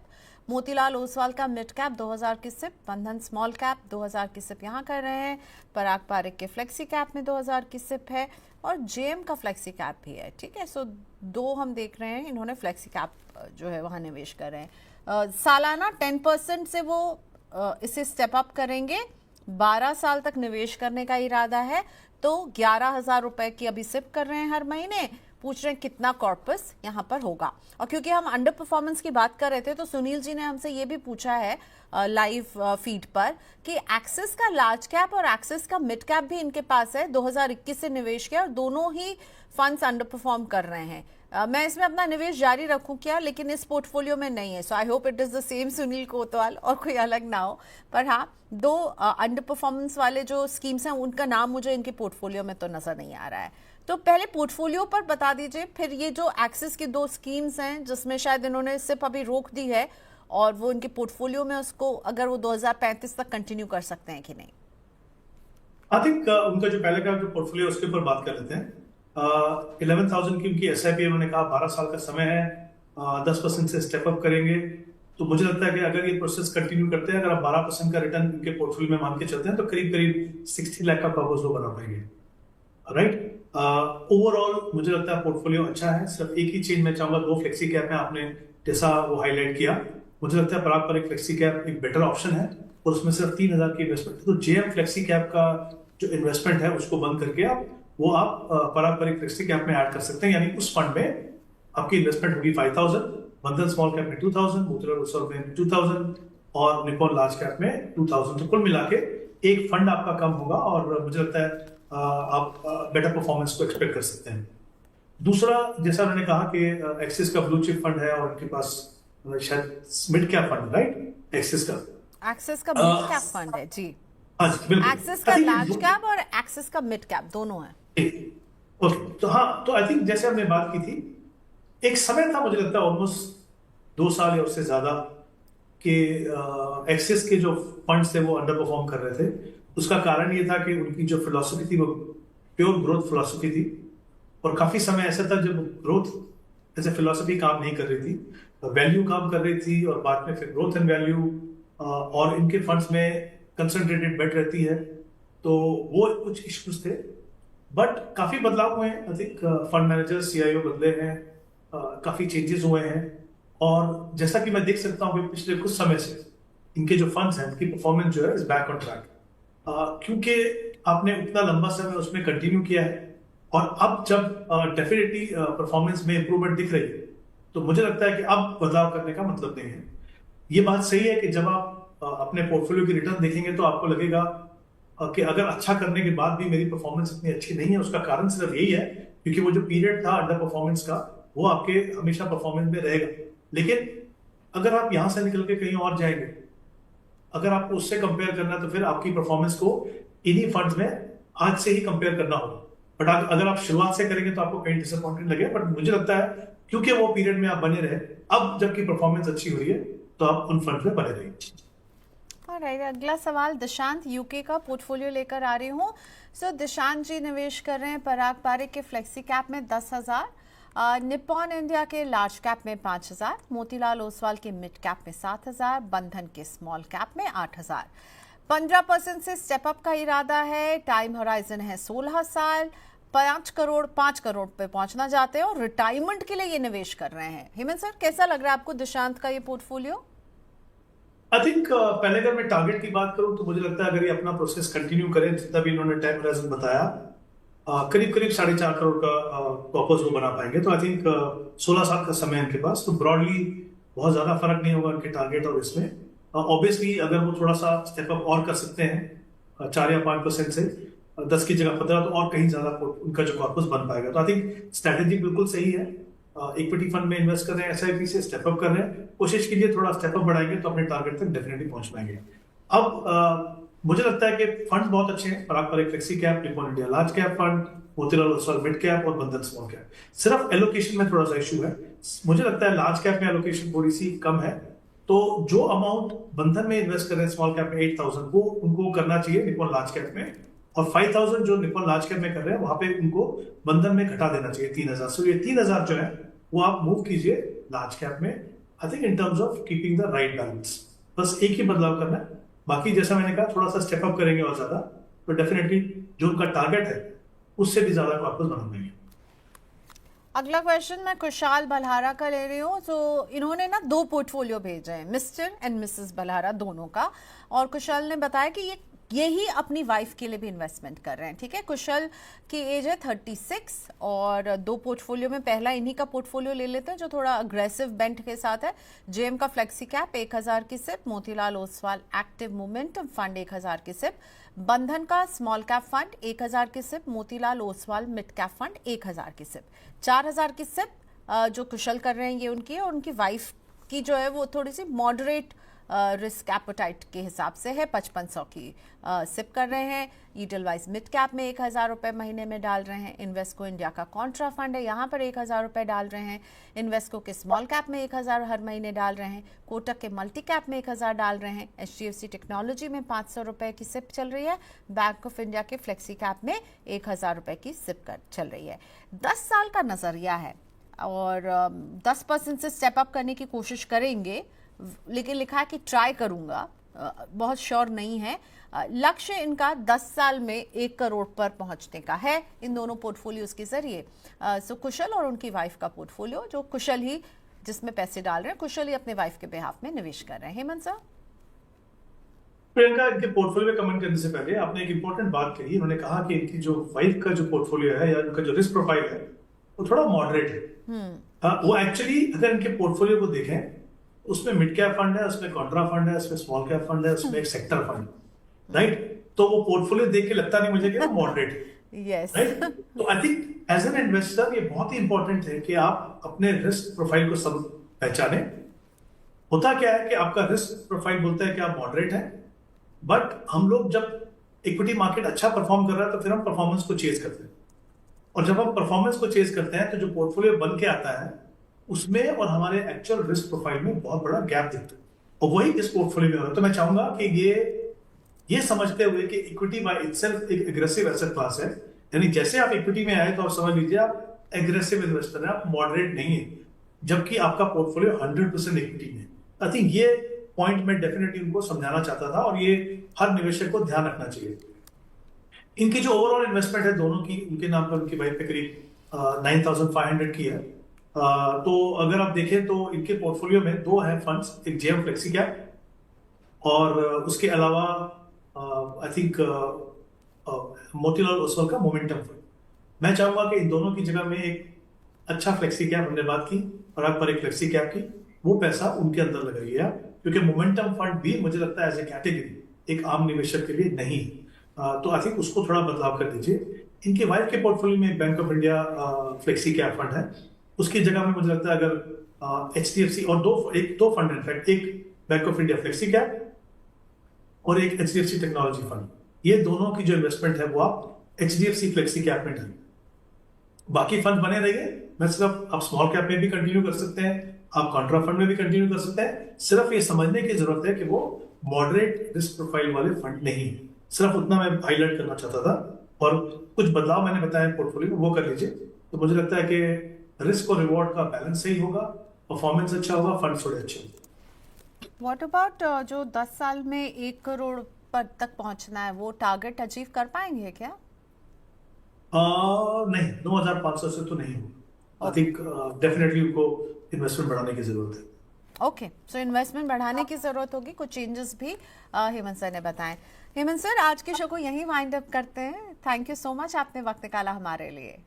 मोतीलाल ओसवाल का मिड कैप 2,000 की सिप, बंधन स्मॉल कैप 2,000 की सिप यहाँ कर रहे हैं, पराग पारिक के फ्लेक्सी कैप में 2,000 की सिप है और JM का फ्लेक्सी कैप भी है। ठीक है, सो 2 हम देख रहे हैं, इन्होंने फ्लेक्सी कैप जो है वहाँ निवेश कर रहे हैं। सालाना 10% से वो इसे स्टेप अप करेंगे। 12 साल तक निवेश करने का इरादा है। तो 11,000 रुपए की अभी सिप कर रहे हैं हर महीने। पूछ रहे हैं कितना कॉर्पस यहाँ पर होगा। और क्योंकि हम अंडर परफॉर्मेंस की बात कर रहे थे तो सुनील जी ने हमसे ये भी पूछा है लाइव फीड पर कि एक्सिस का लार्ज कैप और एक्सिस का मिड कैप भी इनके पास है। 2021 से निवेश किया और दोनों ही फंड्स अंडर परफॉर्म कर रहे हैं। मैं इसमें अपना निवेश जारी रखूं क्या, लेकिन इस पोर्टफोलियो में नहीं है। So I hope it is the same Sunil Kotwal और कोई अलग ना हो। पर हाँ, दो अंडर परफॉर्मेंस वाले जो स्कीम्स हैं उनका नाम मुझे इनके पोर्टफोलियो में तो नजर नहीं आ रहा है। तो पहले पोर्टफोलियो पर बता दीजिए, फिर ये जो एक्सिस की दो स्कीम्स हैं जिसमें शायद इन्होंने सिर्फ अभी रोक दी है और वो इनके पोर्टफोलियो में उसको अगर वो 2035 तक कंटिन्यू कर सकते हैं कि नहीं। आई थिंक उनका जो पहले का जो पोर्टफोलियो उसके ऊपर बात कर लेते हैं। 11,000 की उनकी SIP उन्होंने कहा 12 साल का समय है, 10% से स्टेप अप करेंगे। तो मुझे लगता है कि अगर ये प्रोसेस कंटिन्यू करते हैं, अगर आप 12% का रिटर्न इनके पोर्टफोलियो में मान के चलते हैं तो करीब करीब 60 लाख का कॉर्पस वो बना पाएंगे। राइट। ओवरऑल मुझे लगता है पोर्टफोलियो अच्छा है। सिर्फ एक ही चीज मैं चाहूंगा, 2 फ्लेक्सी कैप में आपने जैसा वो हाईलाइट किया, मुझे लगता है पराग पर एक फ्लेक्सी कैप एक बेटर ऑप्शन है और उसमें सिर्फ 3,000 की इन्वेस्टमेंट। तो JM फ्लेक्सी कैप का जो इन्वेस्टमेंट है उसको बंद करके आप पराग पर एक फ्लेक्सी कैप में ऐड कर सकते हैं, यानी उस फंड में आपकी इन्वेस्टमेंट होगी 5,000, बंधन स्मॉल कैप में 2,000, मोतीलाल ओसवाल में 2,000 और निप्पॉन लार्ज कैप में 2,000। तो कुल मिला के एक फंड आपका कम होगा और मुझे लगता है आप बेटर परफॉर्मेंस को एक्सपेक्ट कर सकते हैं। दूसरा, जैसा मैंने कहा कि एक्सिस का ब्लू चिप फंड है और उनके पास शायद mid cap fund, right, axis का मिड कैप फंड है जी। हाँ जी, बिल्कुल। एक्सिस का लार्ज कैप और एक्सिस का मिड कैप दोनों है। ओके, तो हाँ, तो आई थिंक जैसे हमने बात की थी, एक समय था मुझे लगता है ऑलमोस्ट 2 साल या उससे ज्यादा कि एक्सिस के जो फंड्स थे वो अंडर परफॉर्म कर रहे थे। उसका कारण ये था कि उनकी जो फिलॉसफी थी वो प्योर ग्रोथ फिलॉसफी थी और काफी समय ऐसा था जब ग्रोथ एज ए फिलॉसफी काम नहीं कर रही थी, वैल्यू काम कर रही थी और बाद में फिर ग्रोथ एंड वैल्यू और इनके फंड्स में कंसंट्रेटेड बेट रहती है, तो वो कुछ इश्यूज थे। बट काफी बदलाव हुए हैं। I think fund manager CIO बदले हैं, काफी चेंजेस हुए हैं और जैसा कि मैं देख सकता हूँ कि पिछले कुछ समय से इनके जो फंड्स हैं उनकी परफॉर्मेंस जो है इज बैक ऑन ट्रैक, क्योंकि आपने उतना लंबा समय उसमें कंटिन्यू किया है और अब जब डेफिनेटली परफॉर्मेंस में इंप्रूवमेंट दिख रही है तो मुझे लगता है कि अब बदलाव करने का मतलब नहीं है। ये बात सही है कि जब आप अपने पोर्टफोलियो की रिटर्न देखेंगे तो आपको लगेगा कि अगर अच्छा करने के बाद भी मेरी परफॉर्मेंस इतनी अच्छी नहीं है, उसका कारण सिर्फ यही है क्योंकि वो जो पीरियड था अंडर परफॉर्मेंस का वो आपके हमेशा परफॉर्मेंस में रहेगा। लेकिन अगर आप यहां से निकल के कहीं और जाएंगे, अगर आपको उससे कंपेयर करना है तो फिर आपकी परफॉर्मेंस को इन्हीं फंड्स में आज से ही कंपेयर करना होगा। बट अगर आप शुरुआत से करेंगे तो आपको कहीं डिसअपॉइंटेड लगे, बट मुझे लगता है क्योंकि वो पीरियड में आप बने रहे, अब जबकि परफॉर्मेंस अच्छी हो रही है तो आप उन फंड में बने रहिए। ऑलराइट, अगला सवाल दिशांत यूके का पोर्टफोलियो लेकर आ रही हूँ। सो दिशांत जी निवेश कर रहे हैं पराग पारिक के फ्लेक्सी कैप में 10,000, निप्पॉन इंडिया के लार्ज कैप में 5,000, मोतीलाल ओसवाल के मिड कैप में 7,000, बंधन के स्मॉल कैप में 8,000। 15% से स्टेप अप का इरादा है, टाइम होराइजन है 16 साल, 5 करोड़ पे पहुंचना चाहते हैं और रिटायरमेंट के लिए ये निवेश कर रहे हैं। हेमंत सर, कैसा लग रहा है आपको दिशांत का ये पोर्टफोलियो? आई थिंक पहले अगर मैं टारगेट की बात करूं तो मुझे लगता है अगर ये अपना प्रोसेस कंटिन्यू करें जितना भी इन्होंने टाइम होराइजन बताया, करीब करीब 4.5 करोड़ का कॉर्पस वो बना पाएंगे। तो आई थिंक 16 साल का समय इनके पास, तो ब्रॉडली बहुत ज्यादा फर्क नहीं होगा इनके टारगेट और इसमें। ऑब्वियसली अगर वो थोड़ा सा स्टेप अप और कर सकते हैं 4 या 5% से 10 की जगह 15, तो और कहीं ज्यादा उनका जो कॉर्पस बन पाएगा। तो आई थिंक स्ट्रैटेजी बिल्कुल सही है। इक्विटी फंड में इन्वेस्ट कर रहे हैं, SIP से स्टेप अप कर रहे हैं, कोशिश कीजिए थोड़ा स्टेप अप बढ़ाएंगे तो अपने टारगेट तक डेफिनेटली पहुंच पाएंगे। अब मुझे लगता है कि फंड बहुत अच्छे हैं, पराग पर एक flexi cap, Nippon India large cap fund, Motilal Oswal mid cap और बंधन स्मॉल कैप। सिर्फ एलोकेशन में थोड़ा सा इशू है, मुझे लगता है लार्ज कैप में एलोकेशन थोड़ी सी कम है, तो जो अमाउंट बंधन में इन्वेस्ट कर रहे हैं स्मॉल कैप में 8,000 वो उनको करना चाहिए निप्पॉन लार्ज कैप में, और 5,000 जो निप्पॉन लार्ज कैप में कर रहे हैं वहां पे उनको बंधन में घटा देना चाहिए 3,000। सो ये 3,000 जो है वो आप मूव कीजिए लार्ज कैप में, I think in terms of keeping the right balance. बस एक ही बदलाव करना है, बाकी जैसा मैंने कहा थोड़ा सा स्टेप अप करेंगे और ज्यादा तो डेफिनेटली जो उनका टारगेट है उससे भी ज्यादा कॉर्पस बना देंगे। अगला क्वेश्चन मैं कुशाल बल्हारा का ले रही हूँ। तो इन्होंने ना 2 पोर्टफोलियो भेजे हैं, मिस्टर एंड मिसेस बल्हारा दोनों का, और कुशाल ने बताया कि यही अपनी वाइफ के लिए भी इन्वेस्टमेंट कर रहे हैं। ठीक है, कुशल की एज है 36 और 2 पोर्टफोलियो में पहला इन्हीं का पोर्टफोलियो ले लेते हैं जो थोड़ा अग्रेसिव बेंट के साथ है। जेम का फ्लेक्सी कैप 1,000 की SIP, Motilal Oswal active momentum fund 1,000 की सिप, बंधन का स्मॉल कैप फंड 1,000 की SIP, Motilal Oswal mid cap fund 1,000 की सिप, 4,000 की सिप जो कुशल कर रहे हैं ये उनकी, और उनकी वाइफ की जो है वो थोड़ी सी मॉडरेट रिस्क एपेटाइट के हिसाब से है, 5500 की सिप कर रहे हैं। ईडलवाइज मिड कैप में 1000 रुपये महीने में डाल रहे हैं। इन्वेस्को इंडिया का कॉन्ट्रा फंड है, यहाँ पर 1000 रुपये डाल रहे हैं। इन्वेस्को के स्मॉल कैप में 1000 हर महीने डाल रहे हैं। कोटक के मल्टी कैप में 1000 डाल रहे हैं। HDFC टेक्नोलॉजी में 500 रुपये की सिप चल रही है। बैंक ऑफ इंडिया के फ्लेक्सी कैप में 1000 रुपये की सिप चल रही है। 10 साल का नज़रिया है और 10% से स्टेप अप करने की कोशिश करेंगे, लेकिन लिखा है कि ट्राई करूंगा, बहुत श्योर नहीं है। लक्ष्य इनका 10 साल में 1 करोड़ पर पहुंचने का है इन दोनों पोर्टफोलियोज के जरिए। सो कुशल और उनकी वाइफ का पोर्टफोलियो, जो कुशल ही जिसमें पैसे डाल रहे हैं, कुशल ही अपने वाइफ के बिहाफ में निवेश कर रहे हैं। हेमंत सर, प्रियंका, इनके पोर्टफोलियो में कमेंट करने से पहले आपने एक इंपॉर्टेंट बात कही। उन्होंने कहा कि इनकी जो वाइफ का जो पोर्टफोलियो है या उनका जो रिस्क प्रोफाइल है वो थोड़ा मॉडरेट है। वो एक्चुअली अगर इनके पोर्टफोलियो को देखें, उसमें मिड कैप फंड है, उसमें कॉन्ट्रा फंड है, उसमें स्मॉल कैप फंड है, उसमें एक सेक्टर फंड, राइट? तो वो पोर्टफोलियो देख के लगता नहीं मुझे कि वो मॉडरेट है, यस। राइट? तो I think as an investor ये बहुत ही इंपॉर्टेंट है कि आप अपने रिस्क प्रोफाइल को सब पहचाने। होता क्या है कि आपका रिस्क प्रोफाइल बोलता है कि आप मॉडरेट है, बट हम लोग जब इक्विटी मार्केट अच्छा परफॉर्म कर रहा है तो फिर हम परफॉर्मेंस को चेज करते हैं, और जब हम परफॉर्मेंस को चेज करते हैं तो जो पोर्टफोलियो बन के आता है उसमें और हमारे एक्चुअल रिस्क प्रोफाइल में बहुत बड़ा गैप दिखता है, और वही इस पोर्टफोलियो में हो रहा है। तो मैं चाहूंगा कि ये समझते हुए कि इक्विटी बाय इटसेल्फ एक एग्रेसिव एसेट क्लास है, यानी जैसे आप इक्विटी में आए तो आप समझ लीजिए आप एग्रेसिव इन्वेस्टर हैं, आप मॉडरेट नहीं है, जबकि आपका पोर्टफोलियो 100% इक्विटी में। आई थिंक ये पॉइंट मैं डेफिनेटली उनको समझाना चाहता था, और ये हर निवेशक को ध्यान रखना चाहिए। इनकी जो ओवरऑल इन्वेस्टमेंट है दोनों की, उनके नाम पर उनकी वाइफ पे करीब 9500 की है। तो अगर आप देखें तो इनके पोर्टफोलियो में 2 है फंड्स, एक जेएम फ्लेक्सी कैप और उसके अलावा आई थिंक मोतीलाल ओसवाल का मोमेंटम फंड। मैं चाहूंगा कि इन दोनों की जगह में एक अच्छा फ्लेक्सी कैप, हमने बात की और आप पर एक फ्लेक्सी कैप की, वो पैसा उनके अंदर लगाइए आप, क्योंकि मोमेंटम फंड भी मुझे लगता है एज ए कैटेगरी एक आम निवेशक के लिए नहीं। तो आई थिंक उसको थोड़ा बदलाव कर दीजिए। इनके वाइफ के पोर्टफोलियो में bank of India flexi cap fund है, उसकी जगह में मुझे लगता है अगर HDFC और दो फंड इनफैक्ट, एक bank of India flexi cap और एक HDFC टेक्नोलॉजी फंड, ये दोनों की जो इन्वेस्टमेंट है वो आप HDFC फ्लेक्सी कैप में डालिए। बाकी फंड बने रहेंगे, मैं सिर्फ आप स्मॉल कैप में भी कंटिन्यू कर सकते हैं, आप कॉन्ट्रा फंड में भी कंटिन्यू कर सकते हैं। सिर्फ ये समझने की जरूरत है कि वो मॉडरेट रिस्क प्रोफाइल वाले फंड नहीं है, सिर्फ उतना मैं हाईलाइट करना चाहता था। और कुछ बदलाव मैंने बताया पोर्टफोलियो में, वो कर लीजिए, तो मुझे लगता है कि रिस्क और रिवॉर्ड का बैलेंस सही होगा, परफॉर्मेंस अच्छा होगा, फंड थोड़े अच्छे होंगे। व्हाट अबाउट जो 10 साल में 1 करोड़ पर तक पहुंचना है, वो टारगेट अचीव कर पाएंगे क्या? नहीं, 9500 से तो नहीं होगा। आई थिंक डेफिनेटली उनको इन्वेस्टमेंट बढ़ाने की जरूरत है। ओके, सो इन्वेस्टमेंट बढ़ाने की जरूरत होगी, कुछ चेंजेस भी हेमंत सर ने बताए। हेमंत सर, आज के शो को यहीं वाइंड अप करते हैं। थैंक यू सो मच, आपने वक्त निकाला हमारे लिए।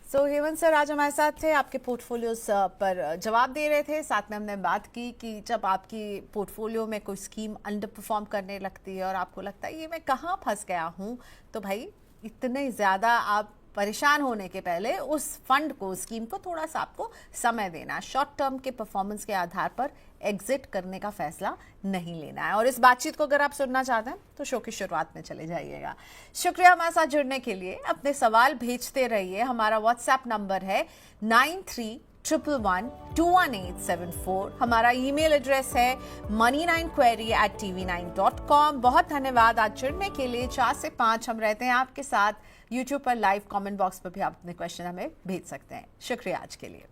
सो हेमंत सर आज हमारे साथ थे, आपके पोर्टफोलियोज पर जवाब दे रहे थे। साथ में हमने बात की कि जब आपकी पोर्टफोलियो में कोई स्कीम अंडर परफॉर्म करने लगती है और आपको लगता है ये मैं कहाँ फंस गया हूँ, तो भाई इतने ज़्यादा आप परेशान होने के पहले उस फंड को, स्कीम को थोड़ा सा आपको समय देना, शॉर्ट टर्म के परफॉर्मेंस के आधार पर एग्जिट करने का फैसला नहीं लेना है। और इस बातचीत को अगर आप सुनना चाहते हैं तो शो की शुरुआत में चले जाइएगा। शुक्रिया हमारे साथ जुड़ने के लिए। अपने सवाल भेजते रहिए। हमारा व्हाट्सएप नंबर है 9311121874। हमारा ईमेल एड्रेस है money9query@tv9.com। बहुत धन्यवाद आज जुड़ने के लिए। 4 से 5 हम रहते हैं आपके साथ। यूट्यूब पर लाइव कमेंट बॉक्स पर भी आप अपने क्वेश्चन हमें भेज सकते हैं। शुक्रिया आज के लिए।